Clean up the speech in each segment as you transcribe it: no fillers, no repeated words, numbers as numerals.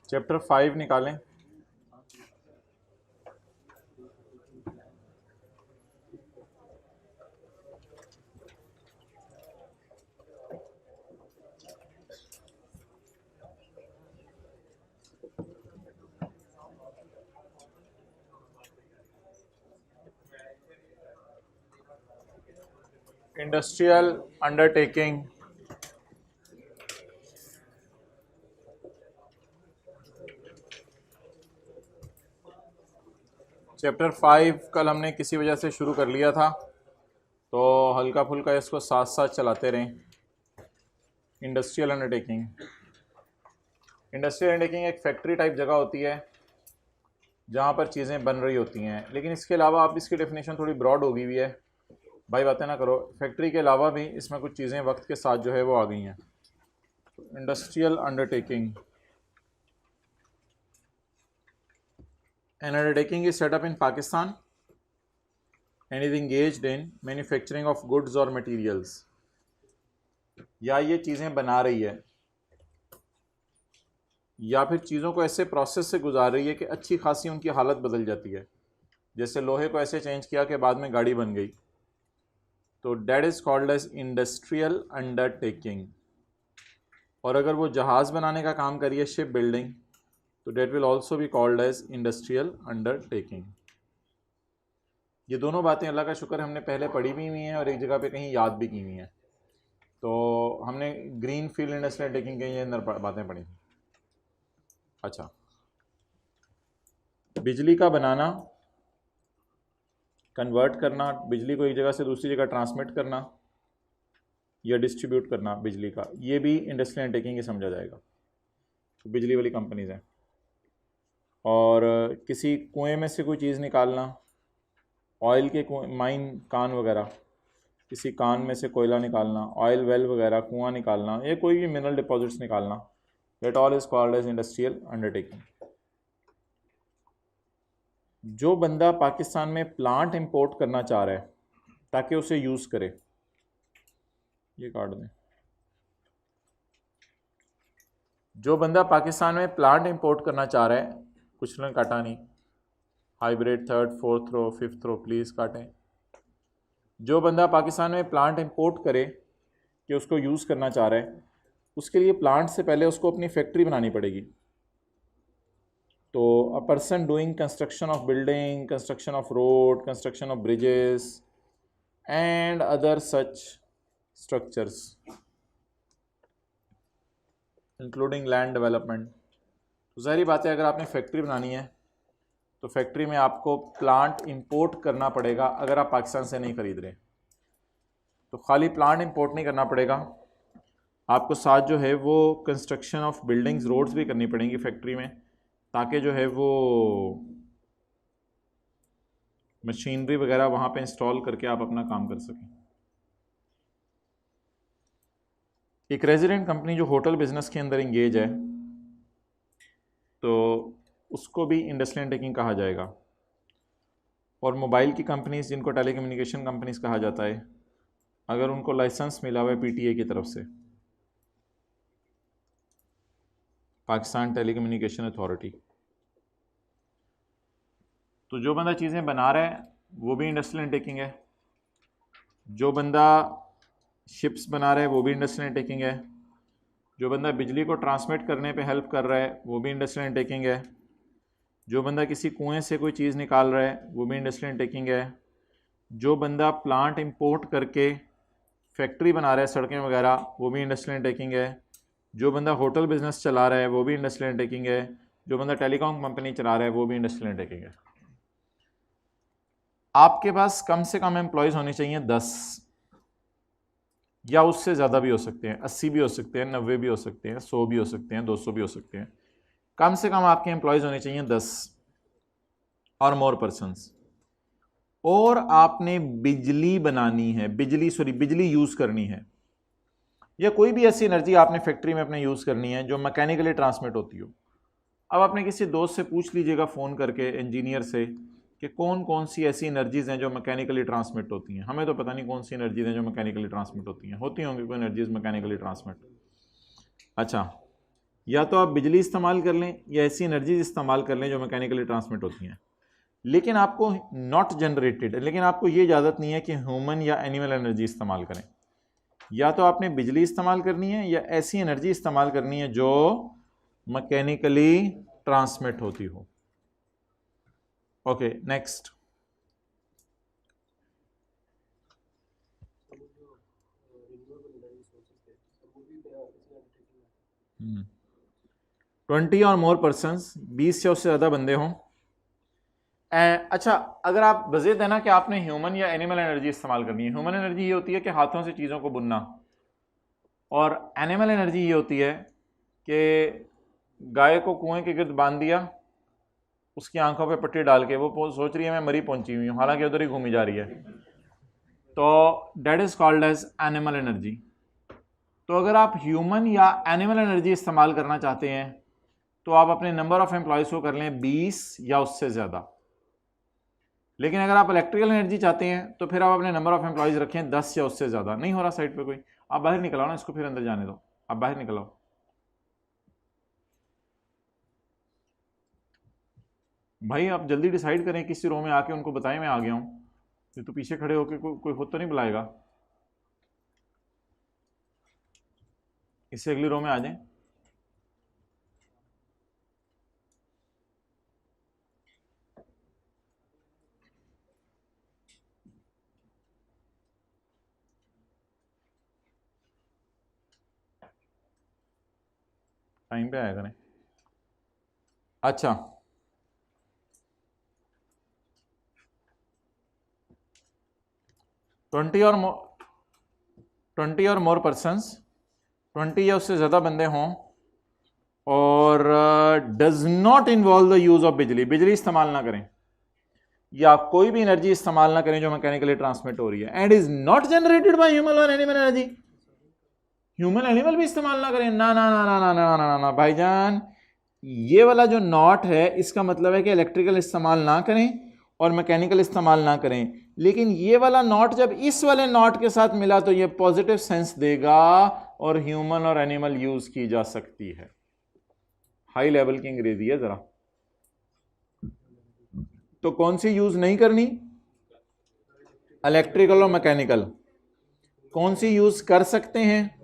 Chapter 5 निकालें। Industrial undertaking, chapter 5 कल हमने किसी वजह से शुरू कर लिया था, तो हल्का फुल्का इसको साथ साथ चलाते रहें। इंडस्ट्रियल अंडरटेकिंग, इंडस्ट्रियल अंडरटेकिंग एक फैक्ट्री टाइप जगह होती है जहाँ पर चीज़ें बन रही होती हैं, लेकिन इसके अलावा आप इसकी डेफिनेशन थोड़ी ब्रॉड होगी हुई है। भाई बातें ना करो, फैक्ट्री के अलावा भी इसमें कुछ चीज़ें वक्त के साथ जो है वो आ गई हैं। Industrial undertaking, an undertaking is set up in Pakistan and is engaged in manufacturing of goods or materials। या ये चीज़ें बना रही है या फिर चीज़ों को ऐसे प्रोसेस से गुजार रही है कि अच्छी खासी उनकी हालत बदल जाती है। जैसे लोहे को ऐसे चेंज किया कि बाद में गाड़ी बन गई, तो that is called as industrial undertaking. और अगर वो जहाज़ बनाने का काम करिए, शिप बिल्डिंग, तो that will also be called as industrial undertaking. ये दोनों बातें अल्लाह का शुक्र हमने पहले पढ़ी भी हुई हैं और एक जगह पे कहीं याद भी की हुई हैं। तो हमने ग्रीन फील्ड इंडस्ट्रियल अंडरटेकिंग के ये अंदर बातें पढ़ी थी। अच्छा, बिजली का बनाना, कन्वर्ट करना, बिजली को एक जगह से दूसरी जगह ट्रांसमिट करना या डिस्ट्रीब्यूट करना बिजली का, ये भी इंडस्ट्रियल अंडरटेकिंग ही समझा जाएगा। तो बिजली वाली कंपनीज हैं। और किसी कुएं में से कोई चीज़ निकालना, ऑयल के माइन कान वगैरह, किसी कान में से कोयला निकालना, ऑयल वेल वगैरह, कुआं निकालना, या कोई भी मिनरल डिपॉजिट्स निकालना, that all is called as industrial undertaking. जो बंदा पाकिस्तान में प्लांट इंपोर्ट करना चाह रहा है ताकि उसे यूज़ करे, ये काट दें। जो बंदा पाकिस्तान में प्लांट इंपोर्ट करना चाह रहा है, कुछ ने काटा नहीं, hybrid 3rd 4th row 5th row please काटें। जो बंदा पाकिस्तान में प्लांट इंपोर्ट करे कि उसको यूज़ करना चाह रहा है, उसके लिए प्लांट से पहले उसको अपनी फैक्ट्री बनानी पड़ेगी। तो a person doing construction of building, construction of road, construction of bridges and other such structures including land development. तो ज़ाहिर बात है, अगर आपने फैक्ट्री बनानी है तो फैक्ट्री में आपको प्लांट इंपोर्ट करना पड़ेगा। अगर आप पाकिस्तान से नहीं ख़रीद रहे तो खाली प्लांट इंपोर्ट नहीं करना पड़ेगा, आपको साथ जो है वो कंस्ट्रक्शन ऑफ बिल्डिंग्स, रोड्स भी करनी पड़ेंगी फैक्ट्री में, ताकि जो है वो मशीनरी वगैरह वहाँ पे इंस्टॉल करके आप अपना काम कर सकें। एक रेजिडेंट कंपनी जो होटल बिजनेस के अंदर इंगेज है, तो उसको भी इंडस्ट्रियल अंडरटेकिंग कहा जाएगा। और मोबाइल की कंपनीज, जिनको टेलीकम्युनिकेशन कंपनीज कहा जाता है, अगर उनको लाइसेंस मिला हुआ है पीटीए की तरफ से, पाकिस्तान टेलीकम्युनिकेशन अथॉरिटी, तो जो बंदा चीज़ें बना रहा है वो भी इंडस्ट्रियल अंडरटेकिंग है। जो बंदा शिप्स बना रहा है वो भी इंडस्ट्रियल अंडरटेकिंग है। जो बंदा बिजली को ट्रांसमिट करने पे हेल्प कर रहा है वो भी इंडस्ट्रियल अंडरटेकिंग है। जो बंदा किसी कुएं से कोई चीज़ निकाल रहा है वो भी इंडस्ट्रियल अंडरटेकिंग है। जो बंदा प्लांट इंपोर्ट करके फैक्ट्री बना रहा है, सड़कें वगैरह, वो भी इंडस्ट्रियल अंडरटेकिंग है। जो बंदा होटल बिजनेस चला रहा है वो भी इंडस्ट्रियल अंडरटेकिंग है। जो बंदा टेलीकॉम कंपनी चला रहा है वो भी इंडस्ट्रियल अंडरटेकिंग है। आपके पास कम से कम एम्प्लॉयज़ होने चाहिए 10, या उससे ज़्यादा भी हो सकते हैं, 80 भी हो सकते हैं, 90 भी हो सकते हैं, 100 भी हो सकते हैं, 200 भी हो सकते हैं। कम से कम आपके एम्प्लॉयज़ होने चाहिए 10 और मोर पर्सनस। और आपने बिजली बनानी है, बिजली यूज़ करनी है, या कोई भी ऐसी एनर्जी आपने फैक्ट्री में अपने यूज़ करनी है जो मैकेनिकली ट्रांसमिट होती हो। अब आपने किसी दोस्त से पूछ लीजिएगा फ़ोन करके, इंजीनियर से, कि कौन कौन सी ऐसी एनर्जीज़ हैं जो मैकेनिकली ट्रांसमिट होती हैं। हमें तो पता नहीं कौन सी एनर्जीज़ हैं जो मैकेनिकली ट्रांसमिट होती हैं, होती होंगी कोई एनर्जीज़ मैकेनिकली ट्रांसमिट। अच्छा, या तो आप बिजली इस्तेमाल कर लें या ऐसी एनर्जी इस्तेमाल कर लें जो मैकेनिकली ट्रांसमिट होती हैं, लेकिन आपको नॉट जनरेटेड, लेकिन आपको ये इजाज़त नहीं है कि ह्यूमन या एनिमल एनर्जी इस्तेमाल करें। या तो आपने बिजली इस्तेमाल करनी है या ऐसी एनर्जी इस्तेमाल करनी है जो मैकेनिकली ट्रांसमिट होती हो। Okay, next. 20 और मोर पर्सन्स, 20 या उससे ज़्यादा बंदे हों। अच्छा, अगर आप वजह देना कि आपने ह्यूमन या एनिमल एनर्जी इस्तेमाल करनी है। ह्यूमन एनर्जी ये होती है कि हाथों से चीज़ों को बुनना, और एनिमल एनर्जी ये होती है कि गाय को कुएं के गिर्द बांध दिया, उसकी आंखों पे पट्टी डाल के, वो सोच रही है मैं मरी पहुंची हुई हूँ, हालांकि उधर ही घूमी जा रही है, तो that is called as animal energy. तो अगर आप ह्यूमन या एनिमल एनर्जी इस्तेमाल करना चाहते हैं तो आप अपने नंबर ऑफ एम्प्लॉयज़ को कर लें 20 या उससे ज़्यादा। लेकिन अगर आप इलेक्ट्रिकल एनर्जी चाहते हैं तो फिर आप अपने नंबर ऑफ एम्प्लॉयज़ रखें 10 या उससे ज़्यादा। नहीं हो रहा साइड पे कोई, आप बाहर निकल आओ ना, इसको फिर अंदर जाने दो, आप बाहर निकल आओ। भाई आप जल्दी डिसाइड करें, किसी रो में आके उनको बताएं मैं आ गया हूँ, ये तो पीछे खड़े होकर कोई खुद तो नहीं बुलाएगा। इससे अगली रो में आ जाएं। टाइम पे आया करें। अच्छा, ट्वेंटी और मोर पर्सन्स, 20 या उससे ज़्यादा बंदे हों, और does not involve the use of बिजली, बिजली इस्तेमाल ना करें या कोई भी एनर्जी इस्तेमाल ना करें जो मैकेनिकली ट्रांसमिट हो रही है, and is not generated by human और एनिमल एनर्जी। ह्यूमन एनिमल भी इस्तेमाल ना करें, ना ना ना ना ना ना ना ना भाईजान, ये वाला जो नॉट है इसका मतलब है कि इलेक्ट्रिकल इस्तेमाल ना करें और मैकेनिकल इस्तेमाल ना करें। लेकिन ये वाला नॉट जब इस वाले नॉट के साथ मिला तो ये पॉजिटिव सेंस देगा और ह्यूमन और एनिमल यूज की जा सकती है। हाई लेवल की अंग्रेजी है जरा। तो कौन सी यूज नहीं करनी? इलेक्ट्रिकल और मैकेनिकल। कौन सी यूज कर सकते हैं?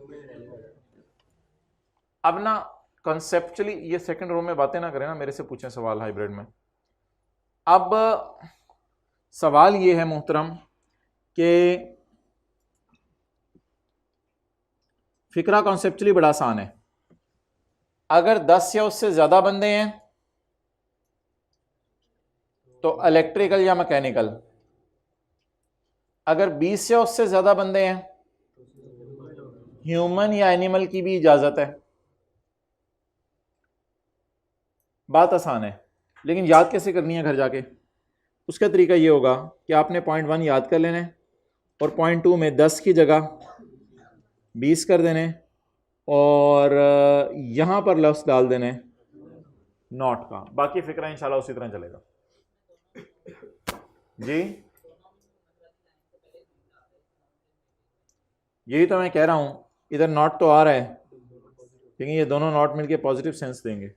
अब ना कॉन्सेप्चुअली ये सेकंड रो में बातें ना करें ना, मेरे से पूछें सवाल हाइब्रिड में। अब सवाल ये है मोहतरम कि फिक्रा कॉन्सेप्चुअली बड़ा आसान है। अगर 10 या उससे ज्यादा बंदे हैं तो इलेक्ट्रिकल या मैकेनिकल। अगर 20 या उससे ज्यादा बंदे हैं, ह्यूमन या एनिमल की भी इजाजत है। बात आसान है, लेकिन याद कैसे करनी है घर जाके? उसका तरीका ये होगा कि आपने पॉइंट 1 याद कर लेने और पॉइंट 2 में 10 की जगह 20 कर देने और यहां पर लफ्ज डाल देने नॉट का। बाकी फिक्रा इंशाल्लाह उसी तरह चलेगा जी। यही तो मैं कह रहा हूं, इधर नॉट तो आ रहा है लेकिन ये दोनों नॉट मिलके पॉजिटिव सेंस देंगे।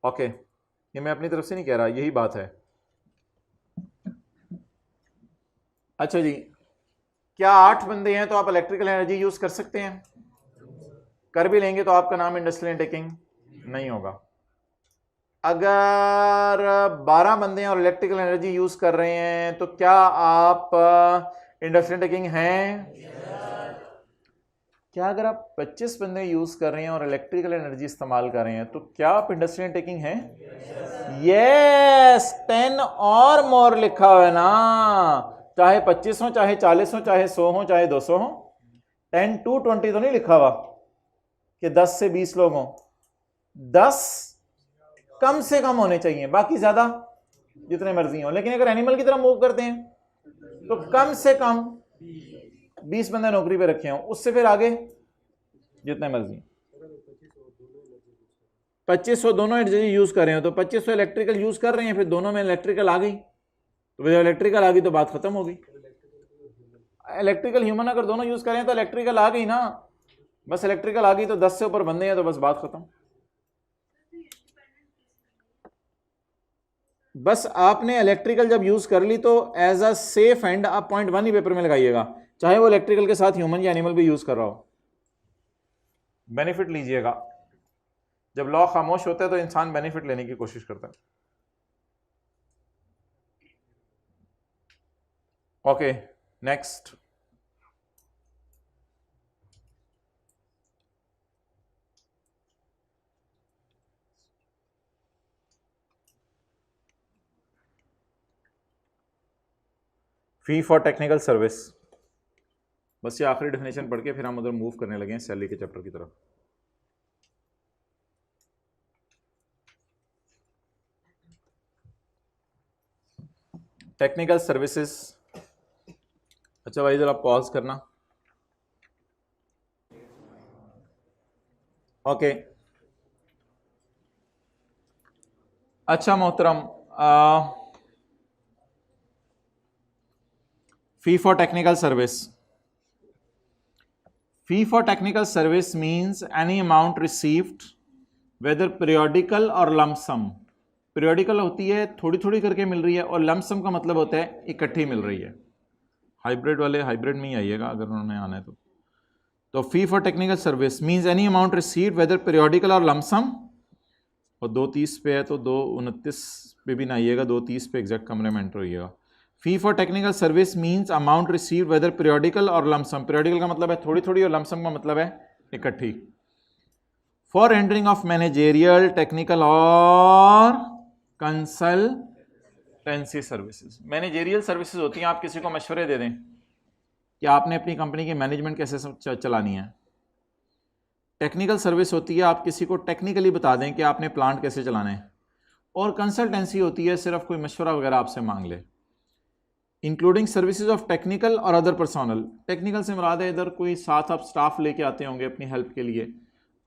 ओके, ये मैं अपनी तरफ से नहीं कह रहा, यही बात है। अच्छा जी, क्या 8 बंदे हैं तो आप इलेक्ट्रिकल एनर्जी यूज कर सकते हैं? कर भी लेंगे तो आपका नाम इंडस्ट्रियल टेकिंग नहीं होगा। अगर 12 बंदे हैं और इलेक्ट्रिकल एनर्जी यूज कर रहे हैं तो क्या आप इंडस्ट्रियल टेकिंग हैं? क्या अगर आप 25 बंदे यूज कर रहे हैं और इलेक्ट्रिकल एनर्जी इस्तेमाल कर रहे हैं तो क्या आप इंडस्ट्रियल टेकिंग हैं? यस, 10 और मोर लिखा हुआ है ना, चाहे 25 हो, चाहे 40 हो, चाहे 100 हो, चाहे 200 हो। 10 to 20 तो नहीं लिखा हुआ कि 10 से 20 लोग हों। 10 कम से कम होने चाहिए, बाकी ज्यादा जितने मर्जी हो। लेकिन अगर एनिमल की तरफ मूव करते हैं तो कम से कम 20 बंदे नौकरी पे रखे हों, उससे फिर आगे जितने मर्जी। 2500 दोनों एनर्जी यूज कर रहे हो तो 2500 इलेक्ट्रिकल यूज कर रहे हैं, फिर दोनों में इलेक्ट्रिकल आ गई तो जब इलेक्ट्रिकल आ गई तो बात खत्म हो गई। इलेक्ट्रिकल ह्यूमन अगर दोनों यूज करें तो इलेक्ट्रिकल आ गई ना, बस इलेक्ट्रिकल आ गई तो 10 से ऊपर बंदे हैं तो बस बात खत्म। बस आपने इलेक्ट्रिकल जब यूज कर ली तो एज अ सेफ एंड आप .1 ही पेपर में लगाइएगा, चाहे वो इलेक्ट्रिकल के साथ ह्यूमन या एनिमल भी यूज कर रहा हो, बेनिफिट लीजिएगा। जब लॉ खामोश होता है तो इंसान बेनिफिट लेने की कोशिश करता है। Okay next. Fee for technical service. बस ये आखिरी डेफिनेशन पढ़ के फिर हम उधर मूव करने लगे हैं सैलरी के चैप्टर की तरफ। Technical services. अच्छा भाई जरा पॉज करना। ओके अच्छा मोहतरम, fee for technical service. Fee for technical service means any amount received whether periodical or lump sum. periodical होती है थोड़ी थोड़ी करके मिल रही है, और lump sum का मतलब होता है इकट्ठी मिल रही है। हाइब्रिड वाले हाइब्रिड में ही आइएगा अगर उन्होंने आना है तो fee for technical service means any amount received whether periodical or lump sum, और 2:30 पे है तो 2:29 पे भी ना आइएगा, 2:30 पे एग्जैक्ट कमरे में एंटर होइएगा। Fee for technical service means amount receive whether periodical और लमसम। पीरियोडिकल का मतलब है थोड़ी थोड़ी और लमसम का मतलब है इकट्ठी। For rendering of managerial technical और कंसल्टेंसी सर्विसेज। मैनेजेरियल सर्विसेज होती हैं आप किसी को मशवरे दे दें कि आपने अपनी कंपनी की मैनेजमेंट कैसे चलानी है। टेक्निकल सर्विस होती है आप किसी को टेक्निकली बता दें कि आपने प्लांट कैसे चलाना है। और कंसल्टेंसी होती है सिर्फ कोई मशवरा वगैरह आपसे मांग ले। इंक्लूडिंग सर्विसेज ऑफ टेक्निकल और अदर पर्सोनल। टेक्निकल से मुराद है इधर कोई साथ आप स्टाफ लेके आते होंगे अपनी हेल्प के लिए।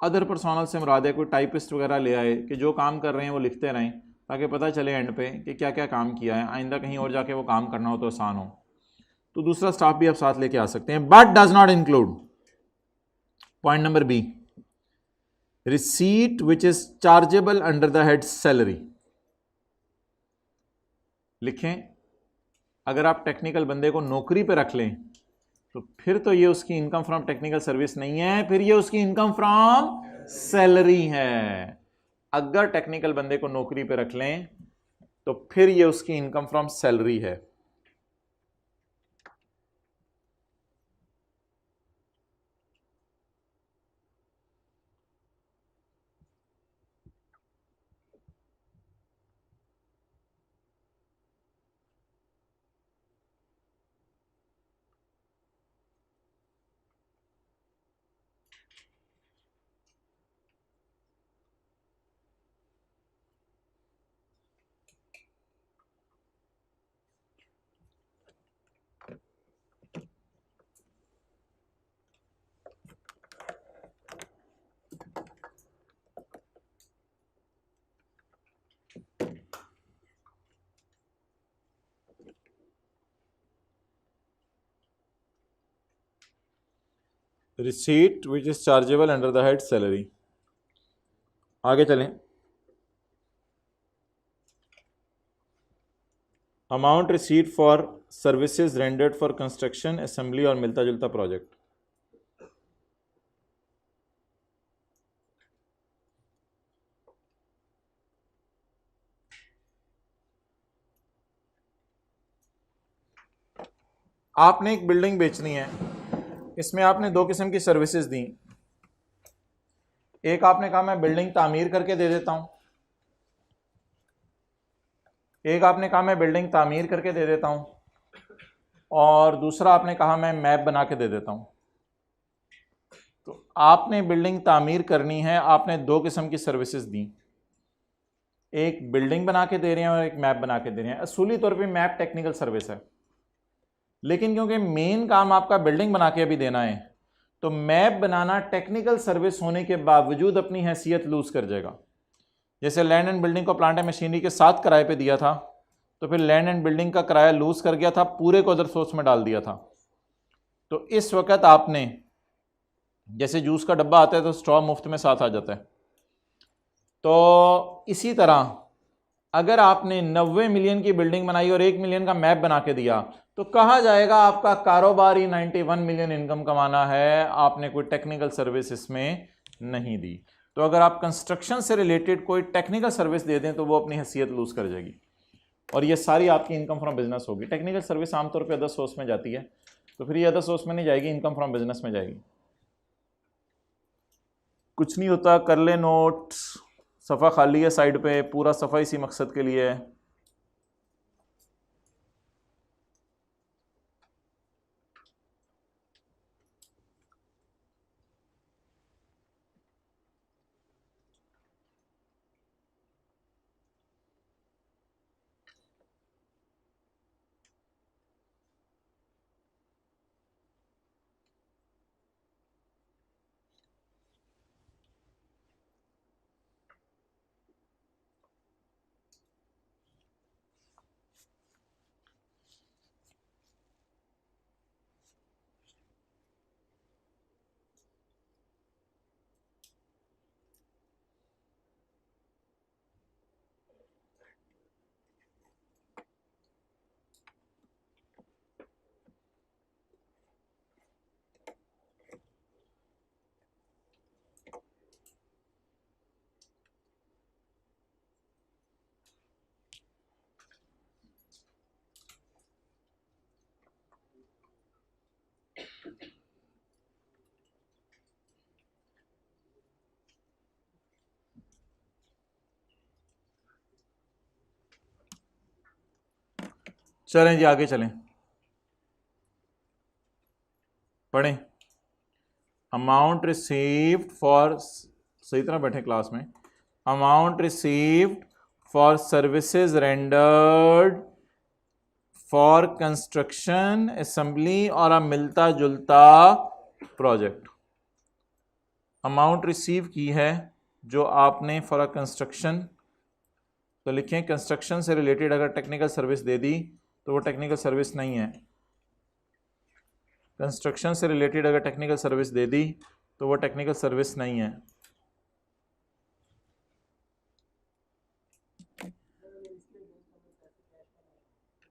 अदर पर्सोनल से मुराद है कोई टाइपिस्ट वगैरह ले आए कि जो काम कर रहे हैं वो लिखते रहें ताकि पता चले एंड पे कि क्या क्या काम किया है, आइंदा कहीं और जाके वो काम करना हो तो आसान हो। तो दूसरा स्टाफ भी आप साथ लेके आ सकते हैं, but does not include. Point number B, receipt which is chargeable under the head salary. लिखें, अगर आप टेक्निकल बंदे को नौकरी पे रख लें तो फिर तो ये उसकी इनकम फ्रॉम टेक्निकल सर्विस नहीं है, फिर ये उसकी इनकम फ्रॉम सैलरी है। अगर टेक्निकल बंदे को नौकरी पे रख लें तो फिर ये उसकी इनकम फ्रॉम सैलरी है। Receipt which is chargeable under the head salary. आगे चलें। Amount receipt for services rendered for construction, assembly और मिलता जुलता प्रोजेक्ट। आपने एक बिल्डिंग बेचनी है, इसमें आपने दो किस्म की सर्विसेज दी। एक आपने कहा मैं बिल्डिंग तामीर करके दे देता हूं, एक आपने कहा मैं बिल्डिंग तामीर करके दे देता हूं, और दूसरा आपने कहा मैं मैप बना के दे देता हूं। तो आपने बिल्डिंग तामीर करनी है, आपने दो किस्म की सर्विसेज दी, एक बिल्डिंग बना के दे रहे हैं और एक मैप बना के दे रहे हैं। असूली तौर पे मैप टेक्निकल सर्विस है, लेकिन क्योंकि मेन काम आपका बिल्डिंग बना के अभी देना है तो मैप बनाना टेक्निकल सर्विस होने के बावजूद अपनी हैसियत लूज कर जाएगा। जैसे लैंड एंड बिल्डिंग को प्लांट एंड मशीनरी के साथ किराए पे दिया था तो फिर लैंड एंड बिल्डिंग का किराया लूज कर गया था, पूरे को अदर सोर्स में डाल दिया था। तो इस वक्त आपने जैसे जूस का डब्बा आता है तो स्ट्रॉ मुफ्त में साथ आ जाता है। तो इसी तरह अगर आपने 90 मिलियन की बिल्डिंग बनाई और 1 मिलियन का मैप बना के दिया तो कहा जाएगा आपका कारोबार ही 91 मिलियन इनकम कमाना है, आपने कोई टेक्निकल सर्विस इसमें नहीं दी। तो अगर आप कंस्ट्रक्शन से रिलेटेड कोई टेक्निकल सर्विस दे दें तो वो अपनी हैसियत लूज कर जाएगी और ये सारी आपकी इनकम फ्रॉम बिजनेस होगी। टेक्निकल सर्विस आमतौर पे अदर सोर्स में जाती है, तो फिर ये अदर सोर्स में नहीं जाएगी, इनकम फ्रॉम बिजनेस में जाएगी। कुछ नहीं होता, कर ले नोट। सफ़ा खाली है साइड पे, पूरा सफ़ा इसी मकसद के लिए है। चलें जी आगे चलें, पढ़ें। अमाउंट रिसीव्ड फॉर, सही तरह बैठे क्लास में। Amount received for services rendered for construction assembly और अब मिलता जुलता प्रोजेक्ट। अमाउंट रिसीव की है जो आपने फॉर अ कंस्ट्रक्शन, तो लिखें कंस्ट्रक्शन से रिलेटेड अगर टेक्निकल सर्विस दे दी तो वो टेक्निकल सर्विस नहीं है। कंस्ट्रक्शन से रिलेटेड अगर टेक्निकल सर्विस दे दी तो वो टेक्निकल सर्विस नहीं है।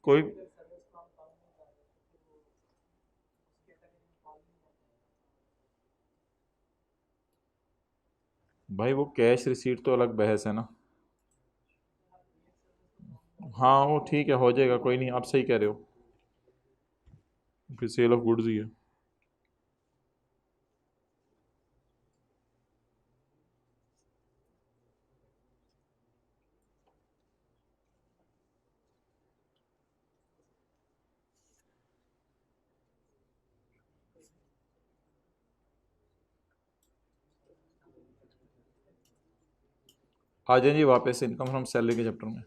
कोई भाई वो कैश रिसीट तो अलग बहस है ना। हाँ वो ठीक है, हो जाएगा, कोई नहीं, आप सही कह रहे हो, फिर सेल ऑफ गुड्स ही है। आ जाए जी वापस इनकम फ्रॉम सैलरी के चैप्टर में।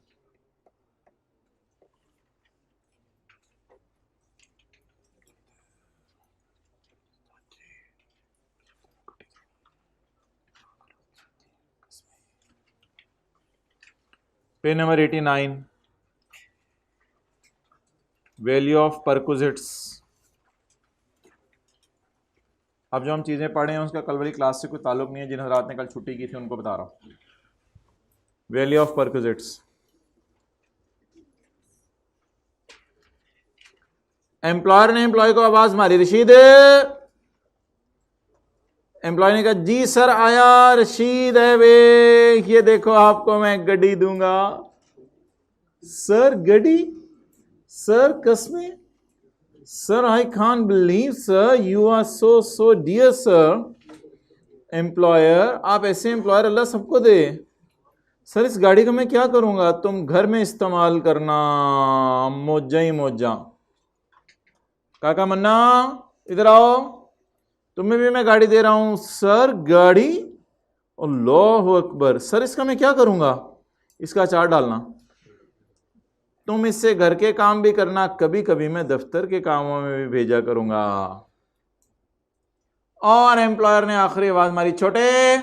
Page number 89, value of perquisites. अब जो हम चीज़ें पढ़े हैं उसका कल वाली क्लास से कोई ताल्लुक नहीं है, जिन हजरात ने कल छुट्टी की थी उनको बता रहा हूँ। वैल्यू ऑफ परक्विजिट्स, एम्प्लॉयर ने एम्प्लॉय को आवाज मारी, रशीद। एम्प्लॉय ने कहा जी सर आया, रशीद है वे, ये देखो आपको मैं गड्डी दूंगा। सर गड्डी? सर कसमें? Sir I can't believe sir, you are so dear sir. Employer, आप ऐसे एम्प्लॉयर अल्लाह सबको दे। सर इस गाड़ी का मैं क्या करूंगा? तुम घर में इस्तेमाल करना, मौजा ही मौजा। काका मन्ना इधर आओ, तुम्हें भी मैं गाड़ी दे रहा हूं। सर गाड़ी? अल्लाह अकबर। सर इसका मैं क्या करूंगा? इसका अचार डालना। तुम इससे घर के काम भी करना, कभी कभी मैं दफ्तर के कामों में भी भेजा करूंगा। और एम्प्लॉयर ने आखिरी आवाज मारी, छोटे।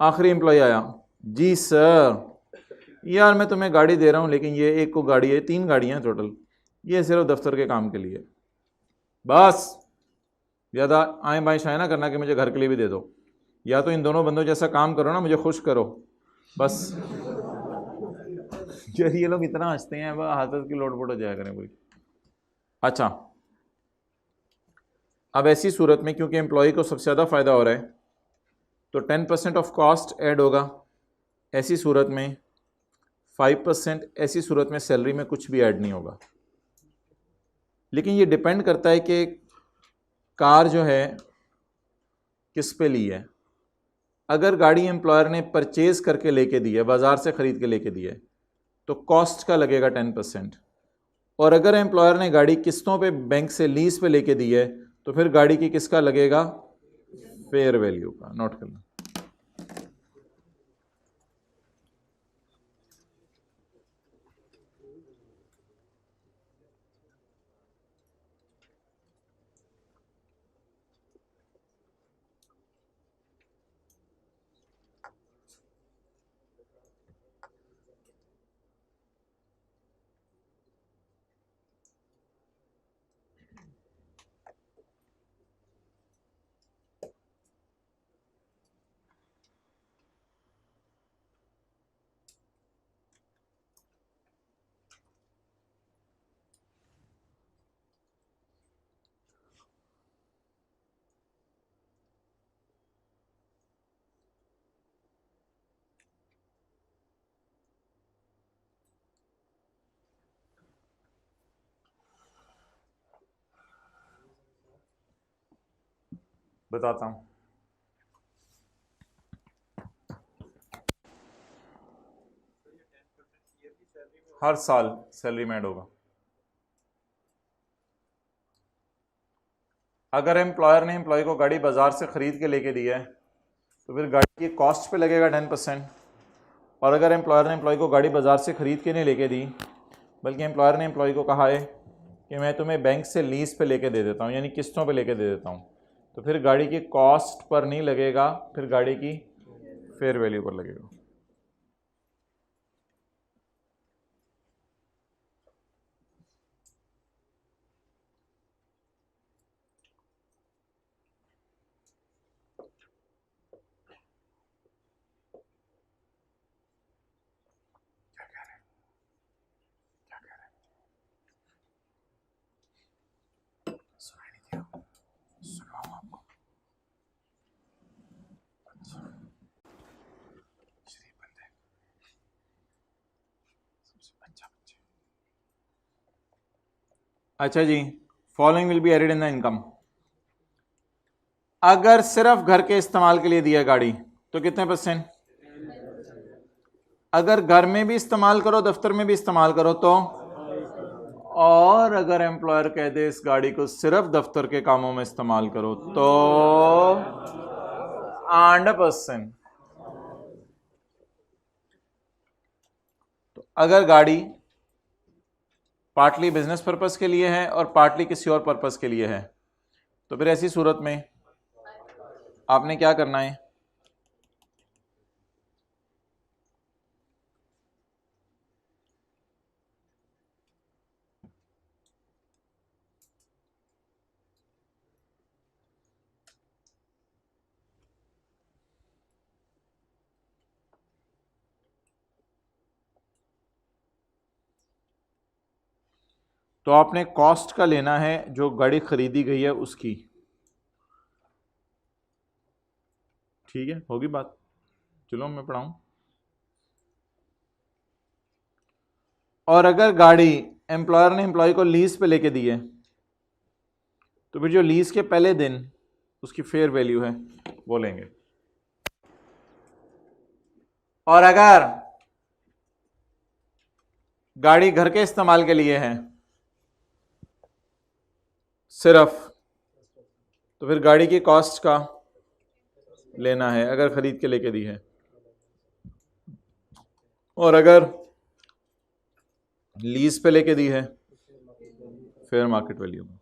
आखिरी एम्प्लॉय आया, जी सर। यार मैं तुम्हें गाड़ी दे रहा हूं लेकिन ये एक को गाड़ी है, 3 गाड़ियां टोटल, ये सिर्फ दफ्तर के काम के लिए। बस ज़्यादा आए बाएँ शाए ना करना कि मुझे घर के लिए भी दे दो, या तो इन दोनों बंदों जैसा काम करो ना, मुझे खुश करो बस। यार ये लोग इतना हंसते हैं, वह हाथत की लोटपोट हो जाया करें पूरी। अच्छा, अब ऐसी सूरत में क्योंकि एम्प्लॉय को सबसे ज़्यादा फ़ायदा हो रहा है तो 10% ऑफ कॉस्ट ऐड होगा। ऐसी सूरत में 5%, ऐसी सूरत में सैलरी में कुछ भी ऐड नहीं होगा। लेकिन ये डिपेंड करता है कि कार जो है किस पे ली है। अगर गाड़ी एम्प्लॉयर ने परचेज करके लेके दी है, बाज़ार से ख़रीद के लेके दी है, तो कॉस्ट का लगेगा 10%। और अगर एम्प्लॉयर ने गाड़ी किस्तों पे बैंक से लीज पे लेके दी है तो फिर गाड़ी की किसका लगेगा? फेयर वैल्यू का। नोट करना। बताता हूं। हर साल सैलरी में ऐड होगा। अगर एम्प्लॉयर ने एम्प्लॉय को गाड़ी बाजार से खरीद के लेके दी है तो फिर गाड़ी की कॉस्ट पे लगेगा 10%। और अगर एम्प्लॉयर ने एम्प्लॉय को गाड़ी बाजार से खरीद के नहीं लेके दी, बल्कि एम्प्लॉयर ने एम्प्लॉय को कहा है कि मैं तुम्हें बैंक से लीज पे लेके दे देता हूँ, यानी किस्तों पे लेके दे देता हूँ, तो फिर गाड़ी की कॉस्ट पर नहीं लगेगा, फिर गाड़ी की फेयर वैल्यू पर लगेगा। अच्छा जी, following will be added in the income. अगर सिर्फ घर के इस्तेमाल के लिए दिया गाड़ी तो कितने %? अगर घर में भी इस्तेमाल करो, दफ्तर में भी इस्तेमाल करो तो, और अगर एम्प्लॉयर कह दे इस गाड़ी को सिर्फ दफ्तर के कामों में इस्तेमाल करो तो 8%। तो अगर गाड़ी पार्टली बिजनेस पर्पस के लिए है और पार्टली किसी और पर्पस के लिए है तो फिर ऐसी सूरत में आपने क्या करना है? तो आपने कॉस्ट का लेना है जो गाड़ी खरीदी गई है उसकी। ठीक है, होगी बात। चलो मैं पढ़ाऊं। और अगर गाड़ी एम्प्लॉयर ने एम्प्लॉय को लीज पे लेके दी है तो फिर जो लीज के पहले दिन उसकी फेयर वैल्यू है वो लेंगे। और अगर गाड़ी घर के इस्तेमाल के लिए है सिर्फ, तो फिर गाड़ी की कॉस्ट का लेना है अगर खरीद के लेके दी है। और अगर लीज पे लेके दी है फेयर मार्केट वैल्यू में।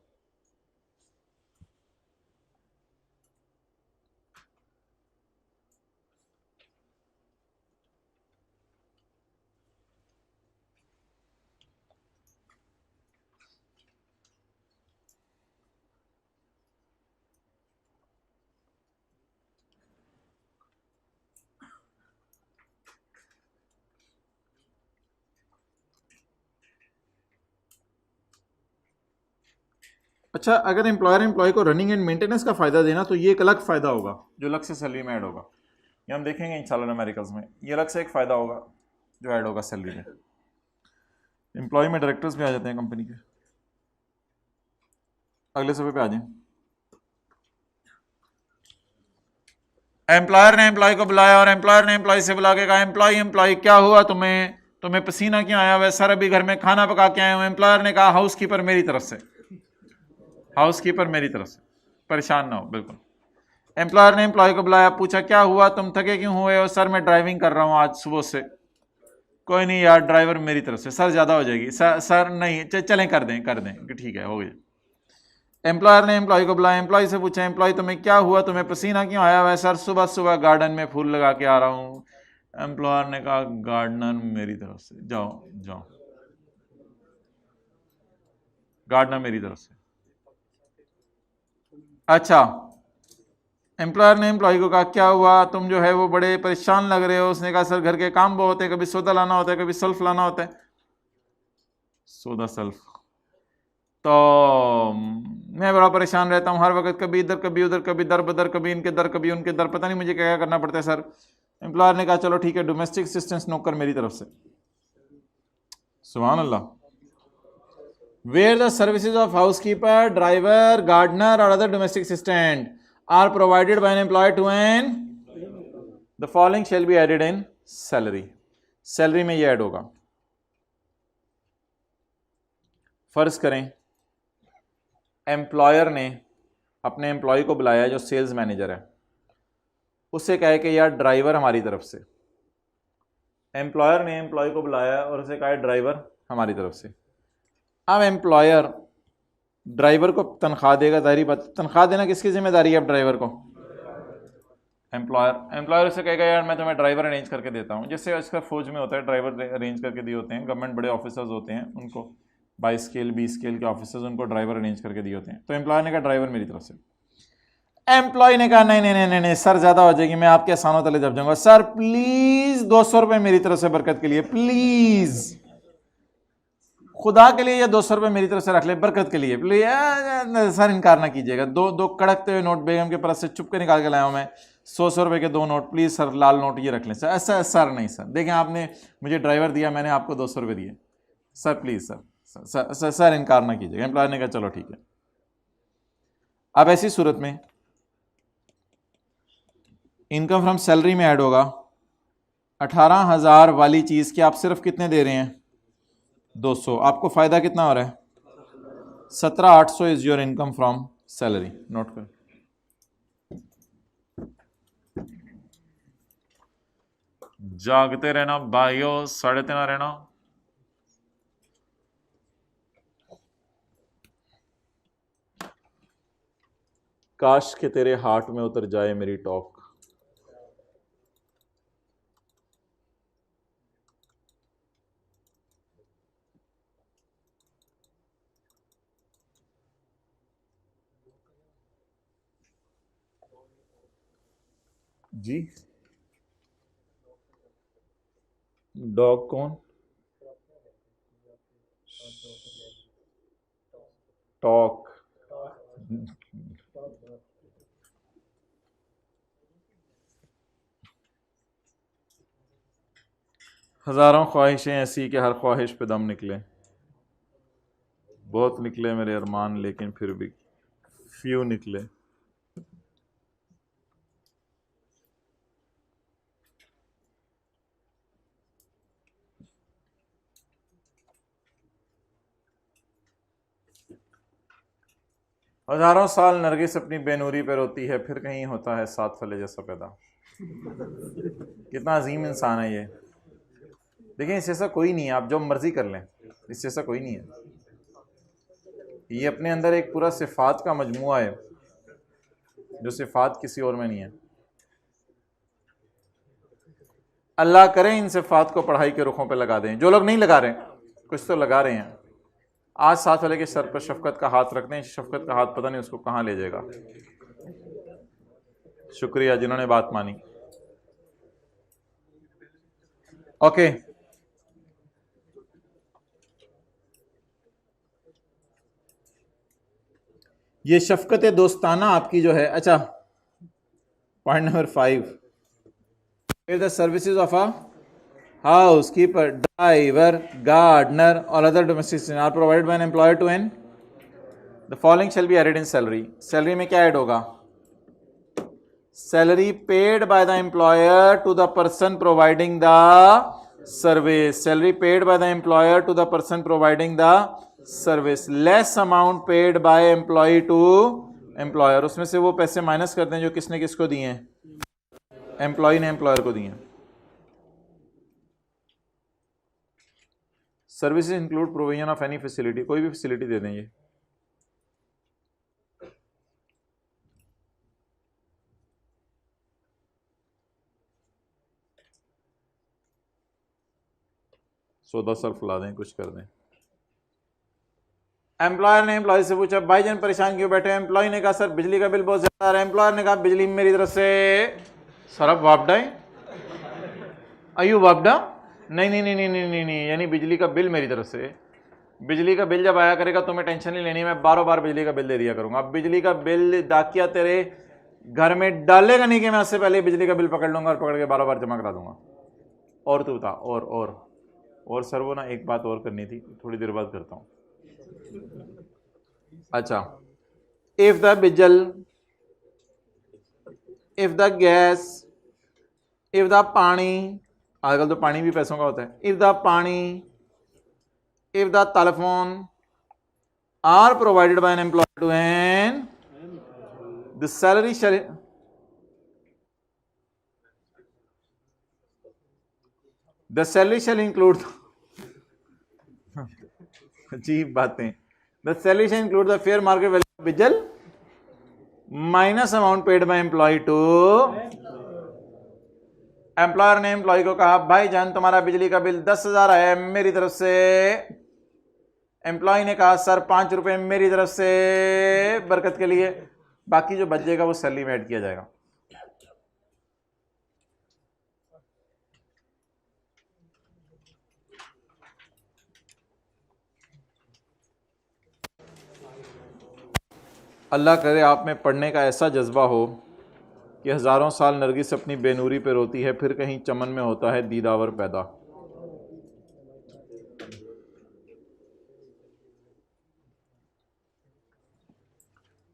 अच्छा, अगर एम्प्लॉयर एम्प्लॉय को रनिंग एंड मेंटेनेंस का फ़ायदा देना तो ये एक अलग फ़ायदा होगा जो अलग से सैलरी में ऐड होगा। ये हम देखेंगे इंशाल्लाह अमेरिकाज में, ये अलग से एक फ़ायदा होगा जो ऐड होगा सैलरी में। एम्प्लॉय में डायरेक्टर्स भी आ जाते हैं कंपनी के। अगले सफ़े पे आ जाएं। एम्प्लॉयर ने एम्प्लॉय को बुलाया और एम्प्लॉयर ने एम्प्लॉय से बुला के कहा, एम्प्लॉय एम्प्लॉय क्या हुआ तुम्हें पसीना क्यों आया हुआ है? सर अभी घर में खाना पका के आया हूँ। एम्प्लॉयर ने कहा, हाउसकीपर मेरी तरफ से, हाउसकीपर मेरी तरफ से, परेशान ना हो बिल्कुल। एम्प्लॉयर ने एम्प्लॉय को बुलाया, पूछा क्या हुआ, तुम थके क्यों हुए हो? सर मैं ड्राइविंग कर रहा हूँ आज सुबह से। कोई नहीं यार, ड्राइवर मेरी तरफ से। सर ज़्यादा हो जाएगी। सर नहीं, चलें कर दें, ठीक है हो गया। एम्प्लॉयर ने एम्प्लॉय को बुलाया, एम्प्लॉय से पूछा, एम्प्लॉय तुम्हें क्या हुआ, तुम्हें पसीना क्यों आया हुआ है? सर सुबह सुबह गार्डन में फूल लगा के आ रहा हूँ। एम्प्लॉयर ने कहा, गार्डनर मेरी तरफ से, जाओ जाओ, गार्डनर मेरी तरफ से। अच्छा, एम्प्लॉयर ने एम्प्लॉय को कहा क्या हुआ, तुम जो है वो बड़े परेशान लग रहे हो। उसने कहा सर घर के काम बहुत होते हैं, कभी सौदा लाना होता है, कभी सल्फ लाना होता है। सौदा सल्फ तो मैं बड़ा परेशान रहता हूँ हर वक्त, कभी इधर कभी उधर, कभी दर बदर, कभी इनके दर कभी उनके दर, पता नहीं मुझे क्या क्या करना पड़ता है सर। एम्प्लॉयर ने कहा चलो ठीक है, डोमेस्टिक असिस्टेंस नौकर मेरी तरफ से। सुभान अल्लाह। Where the services of housekeeper, driver, gardener और other domestic assistant are provided by an employ to an, the following shall be added in salary. Salary में ये ऐड होगा। फर्ज करें एम्प्लॉयर ने अपने एम्प्लॉय को बुलाया जो सेल्स मैनेजर है, उससे कहे कि यार ड्राइवर हमारी तरफ से। एम्प्लॉयर ने एम्प्लॉय को बुलाया और उसे कहा ड्राइवर हमारी तरफ से। अब एम्प्लॉयर ड्राइवर को तनख्वाह देगा, जाहिर बात तनख्वाह देना किसकी जिम्मेदारी है? अब ड्राइवर को। एम्प्लॉयर उसे कहेगा यार मैं तुम्हें ड्राइवर अरेंज करके देता हूँ, जैसे इसका फौज में होता है, ड्राइवर अरेंज करके दिए होते हैं। गवर्नमेंट बड़े ऑफिसर्स होते हैं, उनको 22 स्केल 20 स्केल के ऑफिसर्स, उनको ड्राइवर अरेंज करके दिए होते हैं। तो एम्प्लॉयर ने कहा ड्राइवर मेरी तरफ से। एम्प्लॉय ने कहा नहीं नहीं नहीं नहीं सर ज्यादा हो जाएगी, मैं आपके आसानों तले जब जाऊंगा। सर प्लीज 200 रुपए मेरी तरफ से बरकत के लिए, प्लीज खुदा के लिए ये 200 रुपए मेरी तरफ से रख ले बरकत के लिए प्लीज। सर इनकार ना कीजिएगा। दो दो कड़कते हुए नोट बेगम के पर्स से चुप के निकाल के लाया हूं मैं, 100 रुपए के 2 note, please sir Lal note ये रख लें। सर ऐसा सर नहीं सर, देखें आपने मुझे ड्राइवर दिया, मैंने आपको 200 रुपए दिए, सर प्लीज सर इनकार ना कीजिएगा। एम्प्लॉयर ने कहा चलो ठीक है। अब ऐसी सूरत में इनकम फ्रॉम सैलरी में ऐड होगा 18,000 वाली चीज की आप सिर्फ कितने दे रहे हैं? 200। आपको फायदा कितना हो रहा है? 17,800 is your income from salary. Note कर। जागते रहना भाइयों, 3:30 रहना। काश के तेरे हार्ट में उतर जाए मेरी टॉक। जी डॉग कौन? टॉक। हजारों ख्वाहिशें ऐसी कि हर ख्वाहिश पे दम निकले। बहुत निकले मेरे अरमान, लेकिन फिर भी फ्यू निकले। हजारों साल नरगिस अपनी बेनूरी पे रोती है, फिर कहीं होता है सात फले जैसा पैदा। कितना अजीम इंसान है ये। देखिए इससे ऐसा कोई नहीं है, आप जो मर्जी कर लें, इससे ऐसा कोई नहीं है। ये अपने अंदर एक पूरा सिफात का मजमुआ है, जो सिफात किसी और में नहीं है। अल्लाह करे इन सिफात को पढ़ाई के रुखों पे लगा दें। जो लोग नहीं लगा रहे, कुछ तो लगा रहे हैं। आज साथ वाले के सर पर शफकत का हाथ रख दें, शफकत का हाथ पता नहीं उसको कहाँ ले जाएगा। शुक्रिया जिन्होंने बात मानी। ओके, ये शफकत दोस्ताना आपकी जो है। अच्छा, point number 5, the services of a housekeeper, driver, gardener or other domestic assistant are provided by an employer to an, the following shall be added in salary. Salary में क्या ऐड होगा? Salary paid by the employer to the person providing the service. Salary paid by the employer to the person providing the service. Less amount paid by employee to employer. उसमें से वो पैसे minus करते हैं जो किसने किसको दिए हैं? एम्प्लॉय ने एम्प्लॉयर को दिए हैं। Services include provision of any facility, कोई भी फैसिलिटी दे दें ये। सौदा सर्फ ला दें, कुछ कर दें। एम्प्लॉयर ने एम्प्लॉय से पूछा, भाईजान परेशान क्यों बैठे? एम्प्लॉय ने कहा सर बिजली का बिल बहुत ज्यादा आ रहा है। एम्प्लॉयर ने कहा बिजली मेरी तरफ से सर अब वापडा है, अयू वापडा नहीं नहीं नहीं नहीं नहीं नहीं, यानी बिजली का बिल मेरी तरफ से। बिजली का बिल जब आया करेगा तुम्हें टेंशन नहीं लेनी, मैं बारों बार बिजली का बिल दे दिया करूंगा। अब बिजली का बिल डाकिया तेरे घर में डालेगा नहीं कि मैं उससे पहले बिजली का बिल पकड़ लूंगा और पकड़ के बारों बार जमा करा दूंगा। और तू बता। और सर वो ना एक बात और करनी थी, थोड़ी देर बाद करता हूं। अच्छा, इफ द बिजल, if the gas, if the pani, आजकल तो पानी भी पैसों का होता है। If the pani, if the telephone are provided by an employ to an, the salary shall, the salary shall include, अजीब बातें, the salary shall include the fair market value of बिजल minus amount paid by employee to. Employer ने employee को कहा भाई जान तुम्हारा बिजली का बिल 10,000 है मेरी तरफ से। एम्प्लॉय ने कहा सर 5 रुपए मेरी तरफ से बरकत के लिए, बाकी जो बच जाएगा वो सैलरी में ऐड किया जाएगा। अल्लाह करे आप में पढ़ने का ऐसा जज्बा हो कि हज़ारों साल नरगिस अपनी बेनूरी पे रोती है, फिर कहीं चमन में होता है दीदावर पैदा।